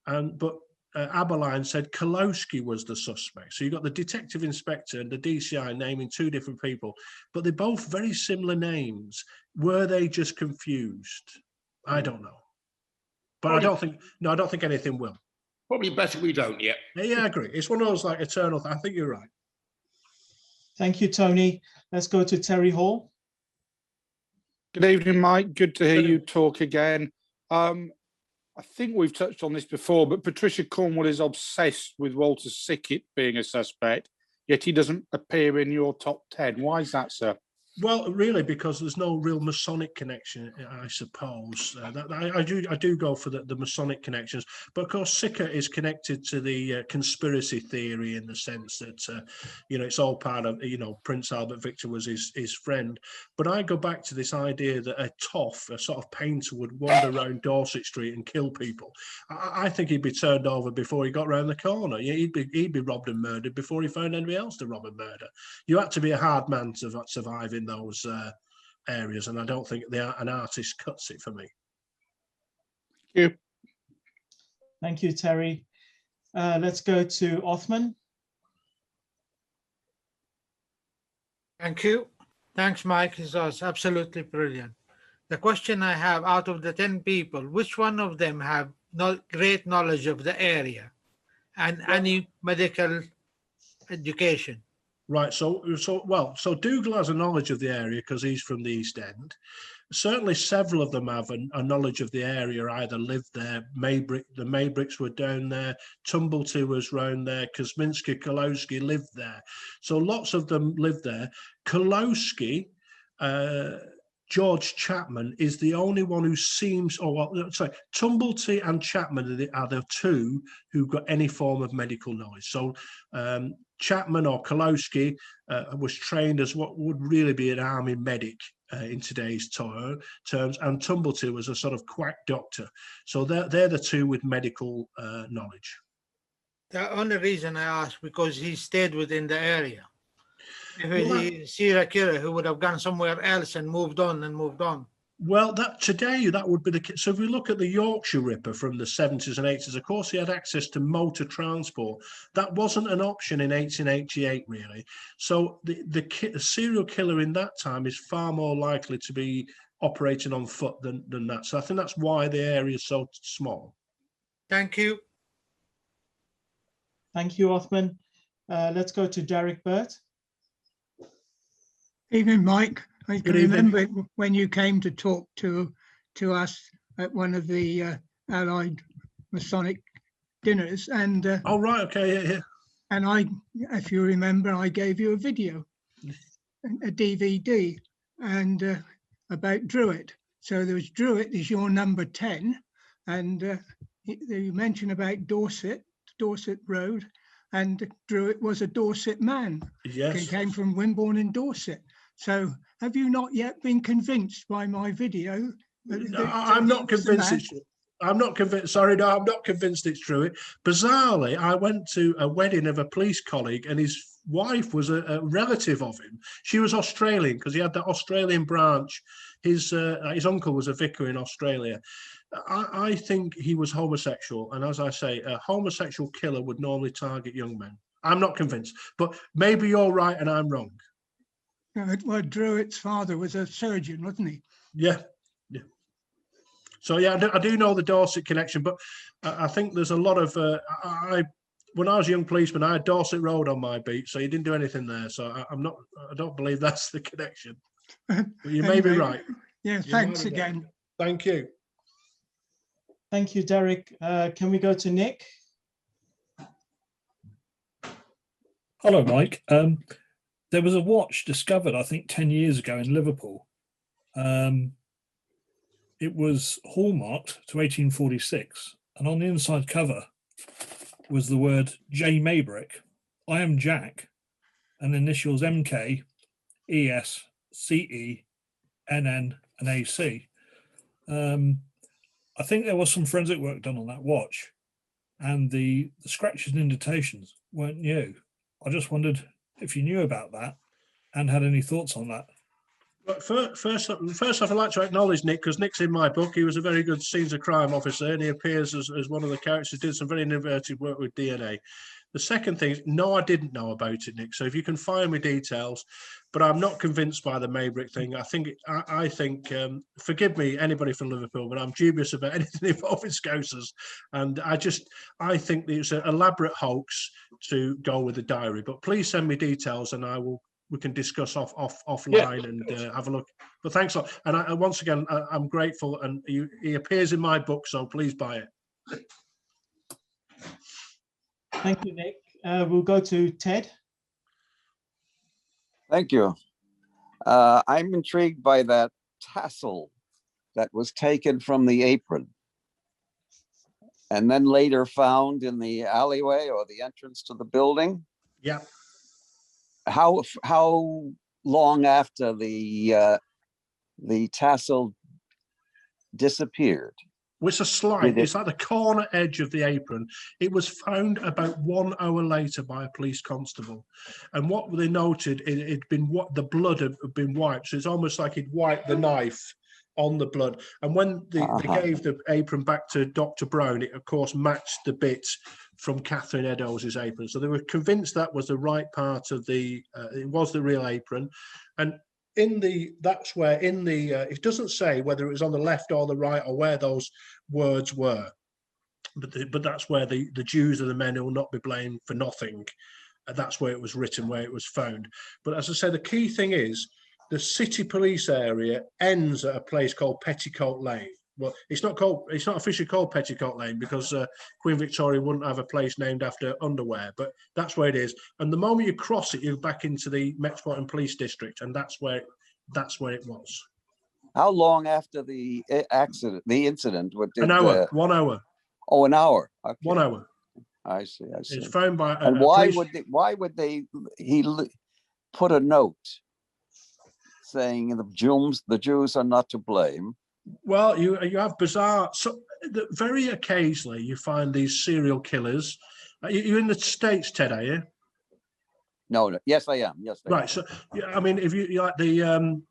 but Aberline said Kolowski was the suspect. So you've got the detective inspector and the DCI naming two different people, but they're both very similar names. Were they just confused? I don't know. But I don't think anything will. Probably better we don't yet. Yeah, I agree. It's one of those like eternal. I think you're right. Thank you, Tony. Let's go to Terry Hall. Good evening, Mike. Good to hear you talk again. I think we've touched on this before, but Patricia Cornwall is obsessed with Walter Sickett being a suspect, yet he doesn't appear in your top 10. Why is that, sir? Well, really, because there's no real Masonic connection, I suppose. I do go for the Masonic connections, but of course, Sickert is connected to the conspiracy theory in the sense that, it's all part of, Prince Albert Victor was his friend. But I go back to this idea that a toff, a sort of painter, would wander around Dorset Street and kill people. I think he'd be turned over before he got round the corner. He'd be robbed and murdered before he found anybody else to rob and murder. You had to be a hard man to survive in those areas, and I don't think an artist cuts it for me. Thank you. Thank you, Terry. Let's go to Othman. Thank you. Thanks, Mike. It was absolutely brilliant. The question I have, out of the 10 people, which one of them have great knowledge of the area and any medical education? Right, so Dougall has a knowledge of the area because he's from the East End. Certainly several of them have a knowledge of the area, either lived there, the Maybricks were down there, Tumblety was round there, Kosminski, Kolowski lived there. So lots of them lived there. Kolowski, George Chapman is the only one who seems, Tumblety and Chapman are the two who've got any form of medical knowledge. So Chapman or Kolowski was trained as what would really be an army medic in today's terms, and Tumblety was a sort of quack doctor. So they're the two with medical knowledge. The only reason I asked, because he stayed within the area. If he's a serial killer, who would have gone somewhere else and moved on. Well, that would be the case. So if we look at the Yorkshire Ripper from the 70s and 80s, of course, he had access to motor transport. That wasn't an option in 1888, really. So the serial killer in that time is far more likely to be operating on foot than that. So I think that's why the area is so small. Thank you. Thank you, Othman. Let's go to Derek Burt. Evening, Mike. I can remember when you came to talk to us at one of the Allied Masonic dinners, and oh right, okay, yeah. And if you remember, I gave you a video, a DVD, and about Druitt. So there was Druitt is your number 10, and you mentioned about Dorset Road, and Druitt was a Dorset man. Yes, he came from Wimborne in Dorset. So have you not yet been convinced by my video? I'm not convinced it's true. I'm not convinced. Sorry, no, I'm not convinced it's true. Bizarrely, I went to a wedding of a police colleague, and his wife was a relative of him. She was Australian because he had that Australian branch. His uncle was a vicar in Australia. I think he was homosexual, and as I say, a homosexual killer would normally target young men. I'm not convinced, but maybe you're right and I'm wrong. Well, Druitt's father was a surgeon, wasn't he? Yeah. So yeah, I do know the Dorset connection, but I think there's a lot of. When I was a young policeman, I had Dorset Road on my beat, so you didn't do anything there. So I don't believe that's the connection. But you may be right. Yeah. Thanks again. Right. Thank you. Thank you, Derek. Can we go to Nick? Hello, Mike. there was a watch discovered, I think, 10 years ago in Liverpool. It was hallmarked to 1846, and on the inside cover was the word J. Maybrick. I am Jack, and initials MK, ES, CE, NN, and AC. I think there was some forensic work done on that watch, and the scratches and indentations weren't new. I just wondered if you knew about that and had any thoughts on that. But first off, I'd like to acknowledge Nick, because Nick's in my book. He was a very good scenes of crime officer, and he appears as one of the characters, did some very innovative work with DNA. The second thing is, no, I didn't know about it, Nick. So if you can find me details, but I'm not convinced by the Maybrick thing. I think, forgive me, anybody from Liverpool, but I'm dubious about anything involving Scousers. And I think it's an elaborate hoax to go with the diary. But please send me details, and we can discuss offline and have a look. But thanks a lot. And once again, I'm grateful, and he appears in my book, so please buy it. Thank you, Nick. We'll go to Ted. Thank you. I'm intrigued by that tassel that was taken from the apron and then later found in the alleyway or the entrance to the building. Yeah. How long after the tassel disappeared? It's a slide. It's like the corner edge of the apron. It was found about 1 hour later by a police constable, and what they noted, the blood had been wiped. So it's almost like he'd wiped the knife on the blood. And when they gave the apron back to Dr. Brown, it of course matched the bit from Catherine Eddowes' apron. So they were convinced that was the right part of it was the real apron. And it doesn't say whether it was on the left or the right or where those words were, but that's where the Jews are the men who will not be blamed for nothing. That's where it was written, where it was found. But as I said, the key thing is the city police area ends at a place called Petticoat Lane. Well, it's not officially called Petticoat Lane because Queen Victoria wouldn't have a place named after underwear, but that's where it is. And the moment you cross it, you're back into the Metropolitan Police District, and that's where it was. How long after the incident? An hour. 1 hour. Oh, an hour. Okay. 1 hour. I see. It's found by. And why would he put a note saying the Jews are not to blame? Well, you have bizarre. So very occasionally you find these serial killers. You're in the States, Ted, are you? No. Yes, I am. Yes. Right. So I mean, if you like the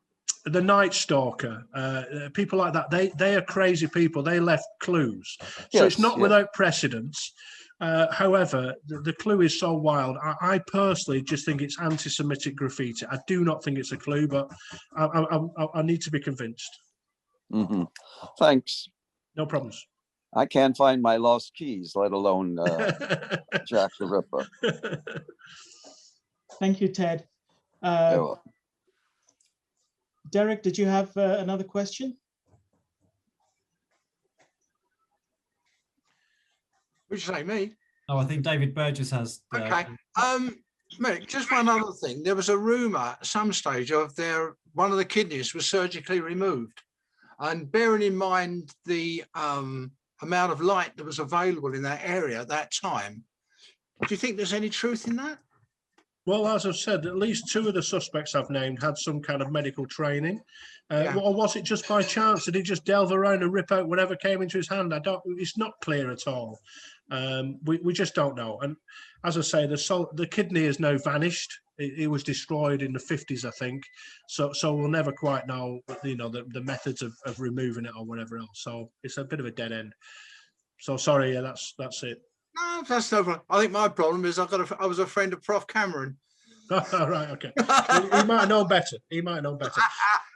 Night Stalker, people like that, they are crazy people. They left clues, so it's not without precedence. However, the clue is so wild. I personally just think it's anti-Semitic graffiti. I do not think it's a clue, but I need to be convinced. Mm-hmm. Thanks. No problems. I can't find my lost keys, let alone Jack the Ripper. Thank you, Ted. Derek, did you have another question? Would you say me? Oh, I think David Burgess has. Okay. Mate, just one other thing. There was a rumor at some stage of one of the kidneys was surgically removed. And bearing in mind the amount of light that was available in that area at that time, do you think there's any truth in that? Well, as I've said, at least 2 of the suspects I've named had some kind of medical training. Or was it just by chance? Did he just delve around and rip out whatever came into his hand? It's not clear at all. We just don't know. And as I say, the kidney has now vanished. It was destroyed in the 50s, I think. So we'll never quite know, the methods of removing it or whatever else. So it's a bit of a dead end. So sorry, that's it. No, that's no problem. I think my problem is I was a friend of Prof. Cameron. Right, okay. He might know better.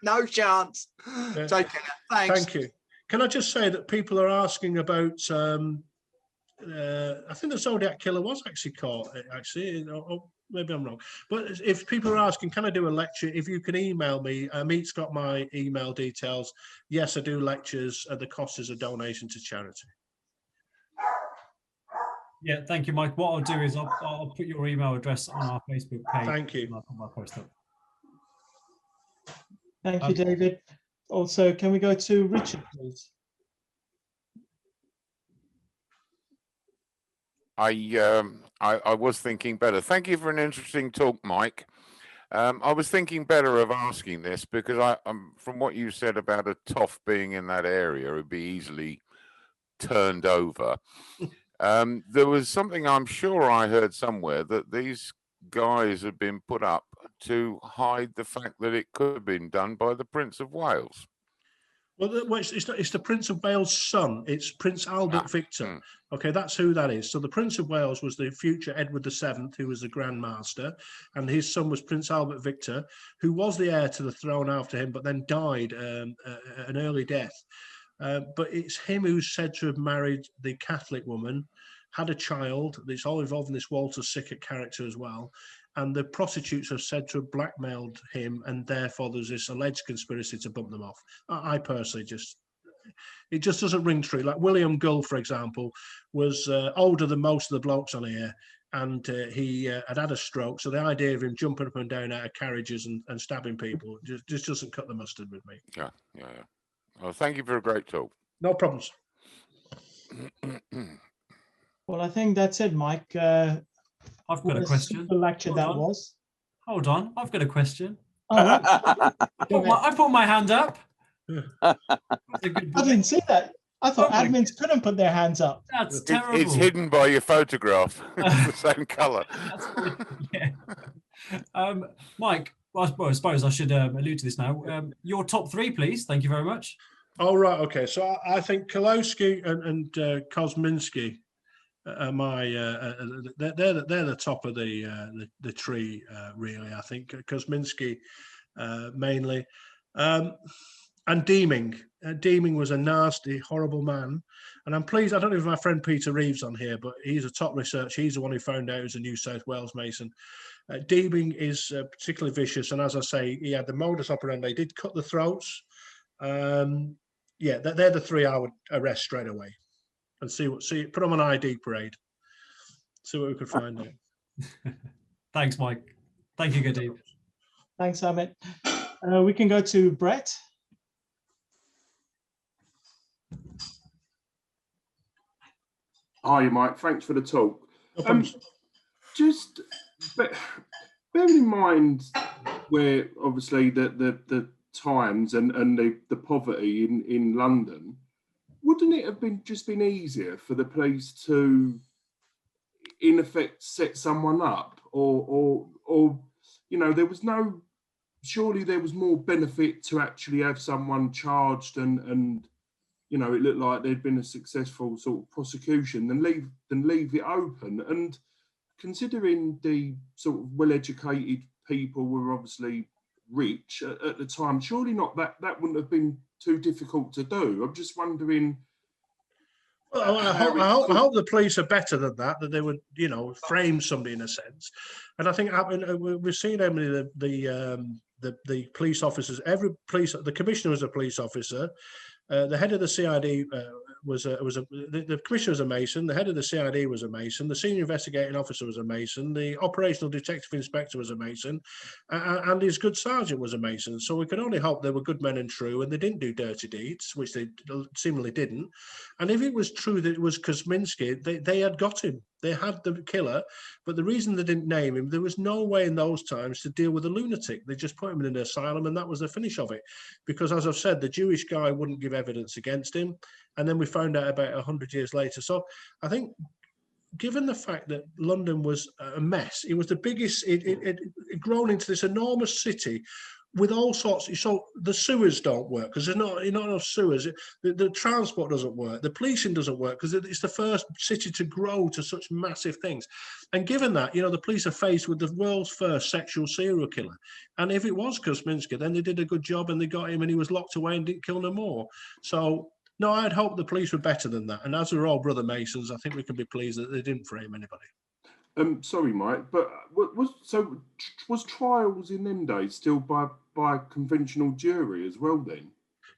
No chance. Take care. Thanks. Thank you. Can I just say that people are asking about? I think the Zodiac killer was actually caught. Actually, maybe I'm wrong. But if people are asking, can I do a lecture? If you can email me, Meet's got my email details. Yes, I do lectures. The cost is a donation to charity. Yeah, thank you, Mike. What I'll do is I'll put your email address on our Facebook page. Thank you. And I'll put my post up. Thank you, David. Also, can we go to Richard, please? I was thinking better. Thank you for an interesting talk, Mike. I was thinking better of asking this because from what you said about a toff being in that area, it would be easily turned over. There was something I'm sure I heard somewhere that these guys had been put up to hide the fact that it could have been done by the Prince of Wales. Well, it's the Prince of Wales' son. It's Prince Albert Victor. Okay, that's who that is. So the Prince of Wales was the future Edward VII, who was the Grand Master, and his son was Prince Albert Victor, who was the heir to the throne after him, but then died an early death. But it's him who's said to have married the Catholic woman, had a child. It's all involved in this Walter Sickert character as well. And the prostitutes are said to have blackmailed him, and therefore there's this alleged conspiracy to bump them off. I personally it just doesn't ring true. Like William Gull, for example, was older than most of the blokes on here, and he had a stroke. So the idea of him jumping up and down out of carriages and stabbing people just doesn't cut the mustard with me. Yeah. Well, thank you for a great talk. No problems. Well, I think that's it, Mike. I've got a question. Lecture that was. Hold on, I've got a question. Oh, right. I put my hand up. I didn't see that. I thought admins couldn't put their hands up. That's terrible. It's hidden by your photograph. It's the same colour. Yeah. Mike, well, I suppose I should allude to this now. Your top three, please. Thank you very much. Oh, right. Okay. So I think Kolowski and Kosminski are they're the top of the tree, really. I think Kosminski mainly. And Deming. Deming was a nasty, horrible man. And I'm pleased, I don't know if my friend Peter Reeves on here, but he's a top researcher. He's the one who found out he was a New South Wales Mason. Deming is particularly vicious. And as I say, he had the modus operandi. He did cut the throats. Yeah, they're the three I would arrest straight away and put them on ID parade. See what we could find out. Thanks, Mike. Thank you, Gadeeb. Thanks, Amit. We can go to Brett. Hi, Mike. Thanks for the talk. No just bearing in mind where obviously the times and the poverty in London, wouldn't it have been easier for the police to, in effect, set someone up, or surely there was more benefit to actually have someone charged and it looked like there'd been a successful sort of prosecution than leave it open. And considering the sort of well-educated people were obviously rich at the time, surely not that wouldn't have been too difficult to do. I'm just wondering. Well, I hope the police are better than that they would, frame somebody in a sense. And I think we've seen how many the police officers, the commissioner was a police officer. The head of the CID the commissioner was a Mason. The head of the CID was a Mason. The senior investigating officer was a Mason. The operational detective inspector was a Mason, and his good sergeant was a Mason. So we can only hope they were good men and true, and they didn't do dirty deeds, which they seemingly didn't. And if it was true that it was Kosminski, they had got him. They had the killer, but the reason they didn't name him, there was no way in those times to deal with a lunatic. They just put him in an asylum, and that was the finish of it. Because, as I've said, the Jewish guy wouldn't give evidence against him, and then we found out about 100 years later. So I think, given the fact that London was a mess, it was the biggest, it grown into this enormous city with all sorts. So the sewers don't work because there's not enough sewers. The transport doesn't work. The policing doesn't work because it's the first city to grow to such massive things. And given that, the police are faced with the world's first sexual serial killer. And if it was Kosminski, then they did a good job and they got him and he was locked away and didn't kill no more. So no, I'd hope the police were better than that. And as we're all brother Masons, I think we can be pleased that they didn't frame anybody. Sorry, Mike, but was trials in them days still by conventional jury as well then?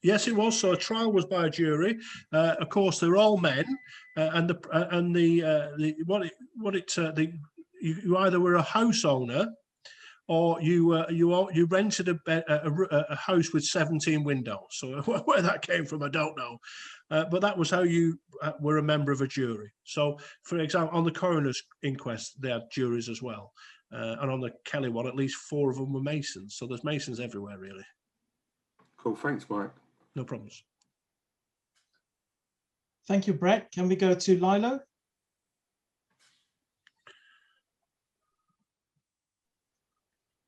Yes, it was. So a trial was by a jury. Of course, they're all men, you either were a house owner or you rented a house with 17 windows. So where that came from, I don't know. But that was how you were a member of a jury. So, for example, on the coroner's inquest, they had juries as well. And on the Kelly one, at least 4 of them were Masons. So there's Masons everywhere, really. Cool. Thanks, Mike. No problems. Thank you, Brett. Can we go to Lilo?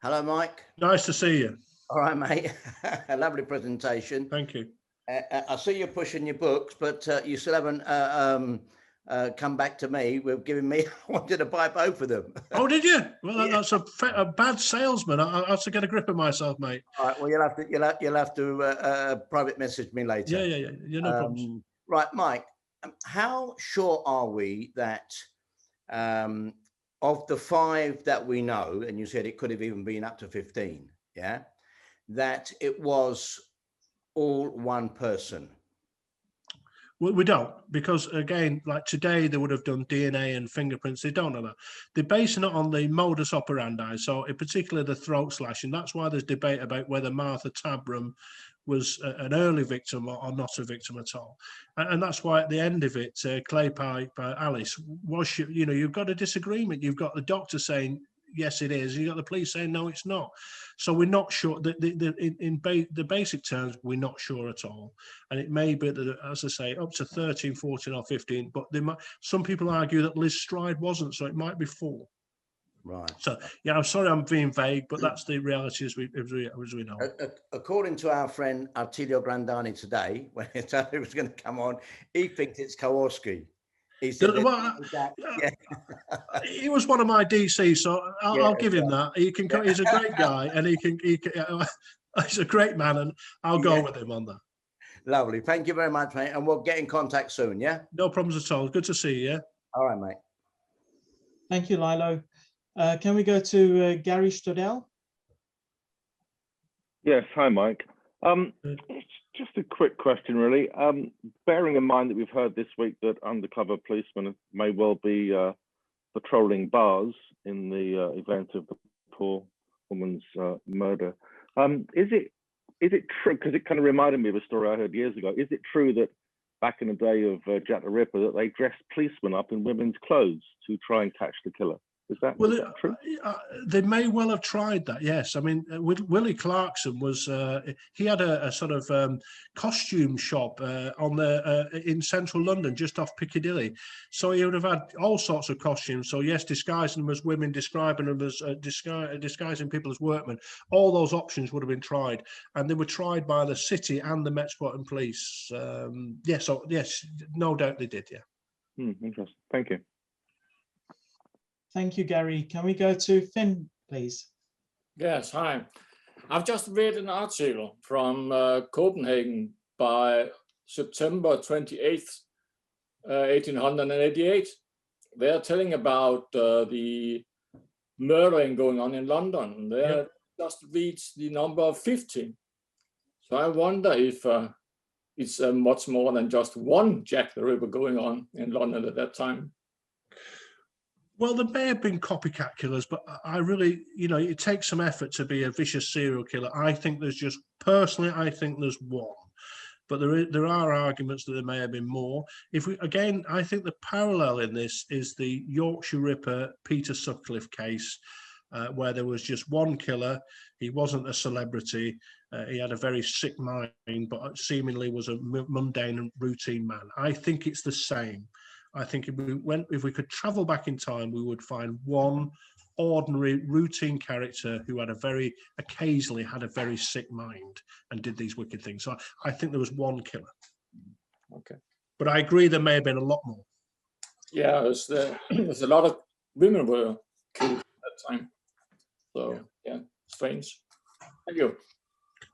Hello, Mike. Nice to see you. All right, mate. A lovely presentation. Thank you. I see you're pushing your books, but you still haven't come back to me with giving me. I wanted to buy both of them. Oh, did you? Well, Yeah. that's a bad salesman. I have to get a grip of myself, mate. All right. Well, you'll have to private message me later. Yeah. No problems. Right, Mike. How sure are we that of the 5 that we know, and you said it could have even been up to 15, yeah, that it was all one person? We don't, because again, like today, they would have done DNA and fingerprints. They don't know that. They're basing it on the modus operandi. So in particular, the throat slashing. That's why there's debate about whether Martha Tabram was an early victim or not a victim at all. And that's why at the end of it, clay pipe Alice, was she, you've got a disagreement. You've got the doctor saying, yes, it is. You've got the police saying, no, it's not. So we're not sure. In the basic terms, we're not sure at all. And it may be that, as I say, up to 13, 14 or 15, but some people argue that Liz Stride wasn't, so it might be 4. Right. So, yeah, I'm sorry I'm being vague, but that's the reality as we know. According to our friend Artilio Grandani today, when he told he was going to come on, he thinks it's Kowalski. He said He was one of my DCs, so I'll give him that. He's a great guy, and he's a great man, and I'll go with him on that. Lovely. Thank you very much, mate. And we'll get in contact soon, yeah? No problems at all. Good to see you, yeah? All right, mate. Thank you, Lilo. Can we go to Gary Stodell? Yes, hi, Mike. Just a quick question, really. Bearing in mind that we've heard this week that undercover policemen may well be patrolling bars in the event of the poor woman's murder, is it true? Because it kind of reminded me of a story I heard years ago. Is it true that back in the day of Jack the Ripper that they dressed policemen up in women's clothes to try and catch the killer? Is that true? They may well have tried that, yes. I mean, Willie Clarkson was, he had a sort of costume shop in central London, just off Piccadilly. So he would have had all sorts of costumes. So yes, disguising them as women, describing them as disguising people as workmen. All those options would have been tried. And they were tried by the city and the Metropolitan Police. Yes, no doubt they did, yeah. Interesting. Thank you. Thank you, Gary. Can we go to Finn, please? Yes, hi. I've just read an article from Copenhagen by September 28th, 1888. They're telling about the murdering going on in London. They just reached the number of 50. So I wonder if it's much more than just one Jack the Ripper going on in London at that time. Well, there may have been copycat killers, but I really, it takes some effort to be a vicious serial killer. I think there's personally, I think there's one, but there are arguments that there may have been more. I think the parallel in this is the Yorkshire Ripper Peter Sutcliffe case, where there was just one killer. He wasn't a celebrity. He had a very sick mind, but seemingly was a mundane and routine man. I think it's the same. I think if we could travel back in time, we would find one ordinary routine character who occasionally had a very sick mind and did these wicked things. So I think there was one killer. Okay. But I agree there may have been a lot more. Yeah, there's a lot of women were killed at that time. So yeah, strange. Thank you.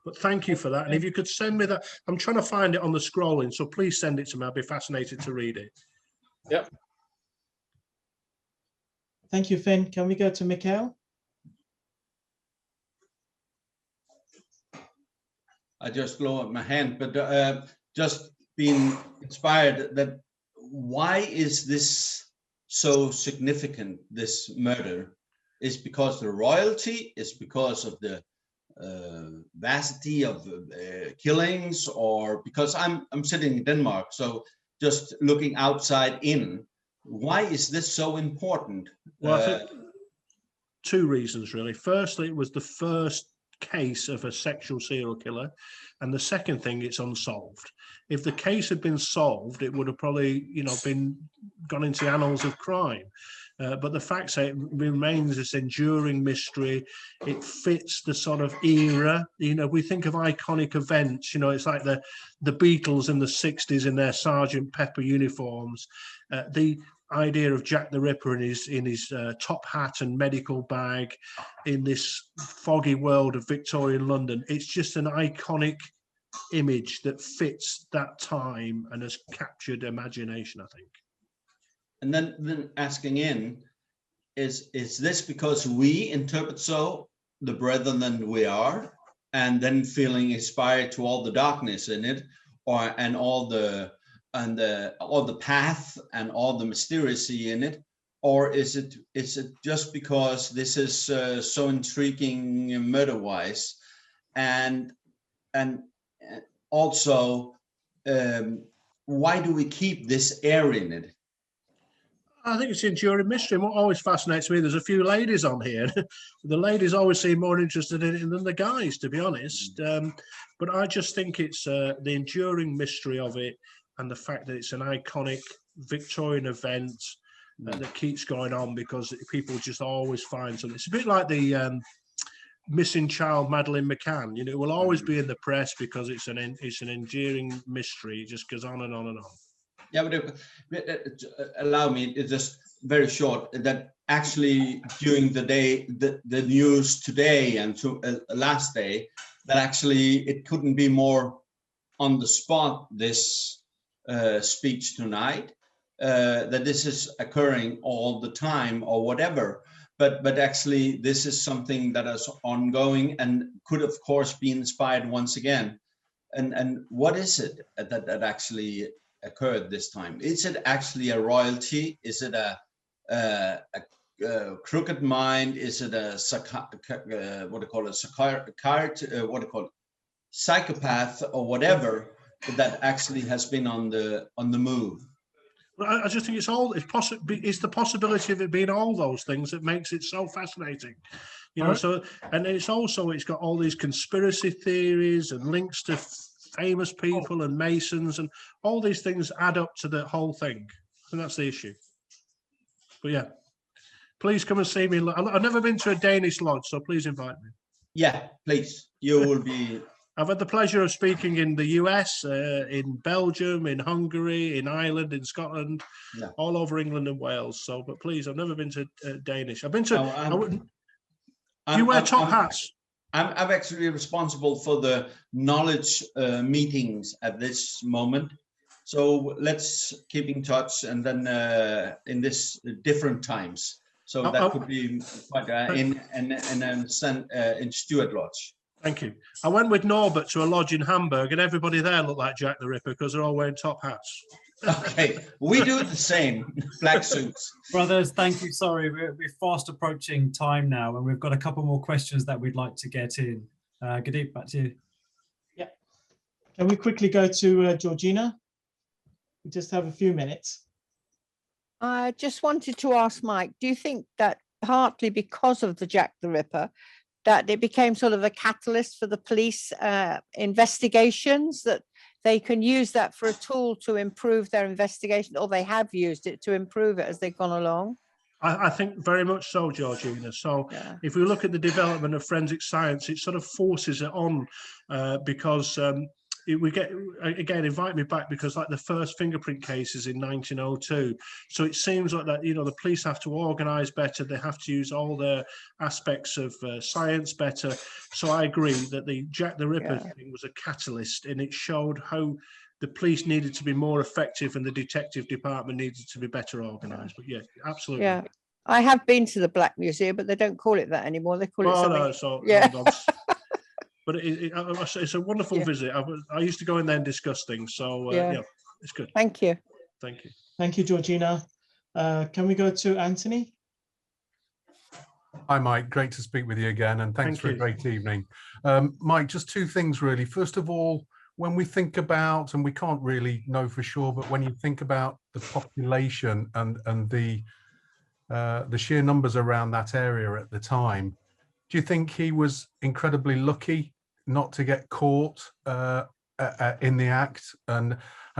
But thank you for that. And if you could send me that, I'm trying to find it on the scrolling, so please send it to me. I'll be fascinated to read it. Yeah. Thank you, Finn. Can we go to Mikhail? I just lowered my hand, but just being inspired that why is this so significant, this murder? Is because the royalty, is because of the vastity of killings, or because I'm sitting in Denmark, so just looking outside in, why is this so important? Well, I think two reasons really. Firstly, it was the first case of a sexual serial killer, and the second thing, it's unsolved. If the case had been solved, it would have probably, you know, been gone into the annals of crime. But the fact that it remains this enduring mystery, it fits the sort of era. You know, we think of iconic events. You know, it's like the Beatles in the '60s in their Sergeant Pepper uniforms. The idea of Jack the Ripper in his top hat and medical bag in this foggy world of Victorian London. It's just an iconic image that fits that time and has captured imagination, I think. And then asking in, is this because we interpret so the brethren than we are, and then feeling inspired to all the darkness in it, or and all the path and all the mystery in it, or is it just because this is so intriguing murder-wise, and also why do we keep this air in it? I think it's enduring mystery. What always fascinates me, there's a few ladies on here. The ladies always seem more interested in it than the guys, to be honest. But I just think it's the enduring mystery of it, and the fact that it's an iconic Victorian event that keeps going on because people just always find something. It's a bit like the missing child Madeleine McCann. You know, it will always be in the press because it's an enduring mystery. It just goes on and on and on. Yeah, but allow me, it's just very short, that actually during the day, the news today and to last day, that actually it couldn't be more on the spot, this speech tonight, that this is occurring all the time or whatever, but actually this is something that is ongoing and could of course be inspired once again. And what is it that actually occurred this time? Is it actually a royalty? Is it a crooked mind? Is it a psychopath or whatever that actually has been on the move? Well, I just think it's the possibility of it being all those things that makes it so fascinating. You know, so, and it's got all these conspiracy theories and links to famous people and Masons, and all these things add up to the whole thing. And that's the issue. But yeah, please come and see me. I've never been to a Danish lodge, so please invite me. Yeah, please. You will be. I've had the pleasure of speaking in the US, in Belgium, in Hungary, in Ireland, in Scotland, all over England and Wales. So, but please, I've never been to Danish. I've been to. You wear top hats. I'm actually responsible for the knowledge meetings at this moment. So let's keep in touch, and then in this different times. So that could be quite in Stuart Lodge. Thank you. I went with Norbert to a lodge in Hamburg, and everybody there looked like Jack the Ripper because they're all wearing top hats. Okay, we do the same, black suits. Brothers, thank you. Sorry, we're fast approaching time now, and we've got a couple more questions that we'd like to get in. Gadeep, back to you. Yeah. Can we quickly go to Georgina? We just have a few minutes. I just wanted to ask Mike, do you think that partly because of the Jack the Ripper, that it became sort of a catalyst for the police investigations, that they can use that for a tool to improve their investigation, or they have used it to improve it as they've gone along? I think very much so, Georgina. So if we look at the development of forensic science, it sort of forces it on because we get, again, invite me back, because like the first fingerprint cases in 1902. So it seems like that, you know, the police have to organize better. They have to use all the aspects of science better. So I agree that the Jack the Ripper thing was a catalyst, and it showed how the police needed to be more effective and the detective department needed to be better organized. But yeah, absolutely. Yeah. I have been to the Black Museum, but they don't call it that anymore. They call it something. No, so, yeah. But but it's a wonderful visit. I used to go in there and discuss things. So yeah, it's good. Thank you. Thank you. Thank you, Georgina. Can we go to Anthony? Hi, Mike. Great to speak with you again, and thanks for a great evening. Mike, just two things really. First of all, when we think about, and we can't really know for sure, but when you think about the population and the sheer numbers around that area at the time, do you think he was incredibly lucky not to get caught in the act? And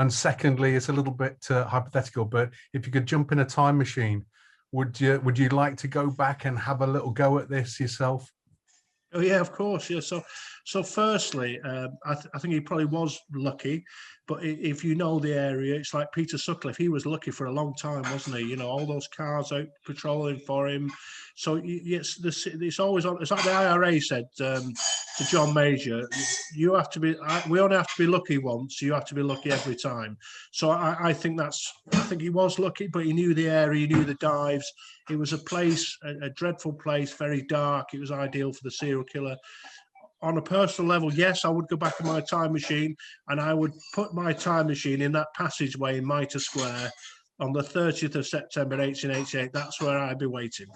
secondly, it's a little bit hypothetical, but if you could jump in a time machine, would you like to go back and have a little go at this yourself? Oh yeah, of course. Yeah. So firstly, I think he probably was lucky, but if you know the area, it's like Peter Sutcliffe. He was lucky for a long time, wasn't he? You know, all those cars out patrolling for him. So yes, it's always on. It's like the IRA said to John Major, you have to be. We only have to be lucky once. You have to be lucky every time. So I think he was lucky, but he knew the area, he knew the dives. It was a place, a dreadful place, very dark. It was ideal for the serial killer. On a personal level, yes, I would go back in my time machine and I would put my time machine in that passageway in Mitre Square on the 30th of September 1888. That's where I'd be waiting.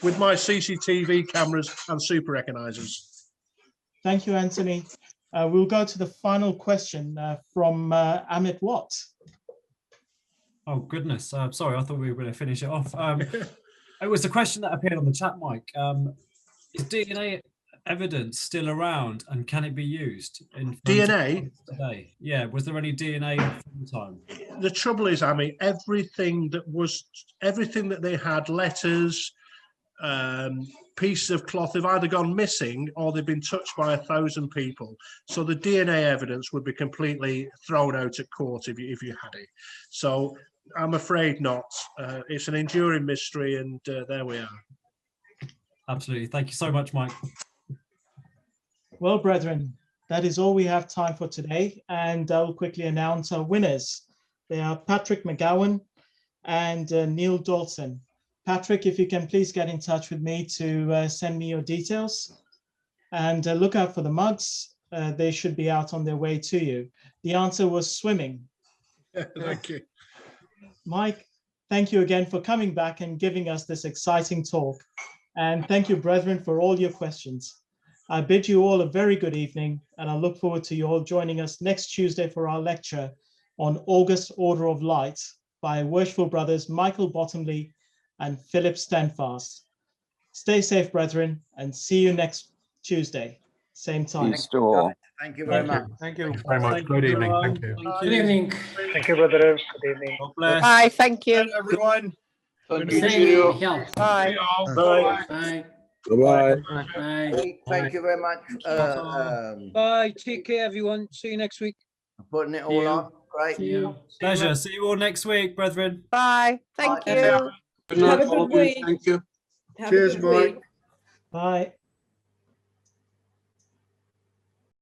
With my CCTV cameras and super recognisers. Thank you, Anthony. We'll go to the final question from Amit Watt. Oh, goodness. Sorry, I thought we were going to finish it off. It was the question that appeared on the chat, Mike. Is DNA evidence still around and can it be used in DNA today? Yeah, was there any DNA from the time? The trouble is, I mean, everything that they had, letters, pieces of cloth, have either gone missing or they've been touched by 1,000 people. So the DNA evidence would be completely thrown out at court if you had it. So I'm afraid not. It's an enduring mystery, and there we are. Absolutely. Thank you so much, Mike. Well, brethren, that is all we have time for today. And I'll quickly announce our winners. They are Patrick McGowan and Neil Dalton. Patrick, if you can please get in touch with me to send me your details. And look out for the mugs. They should be out on their way to you. The answer was swimming. Thank you. Mike, thank you again for coming back and giving us this exciting talk. And thank you, brethren, for all your questions. I bid you all a very good evening, and I look forward to you all joining us next Tuesday for our lecture on August Order of Light by worshipful brothers Michael Bottomley and Philip Standfast. Stay safe, brethren, and see you next Tuesday, same time. Peace to all. Thank you very much. Thank you very much. Good evening. Thank you. Good evening. Thank you, brother. Good evening. Bye. Thank you. Hello, everyone. Thank you. Bye. Bye. Bye. Bye. Bye. Thank you very much. Bye. Take care, everyone. See you next week. Putting it all up. Great. Pleasure. See you all next week, brethren. Bye. Thank you. Have a good week. Thank you. Cheers, Mike. Bye.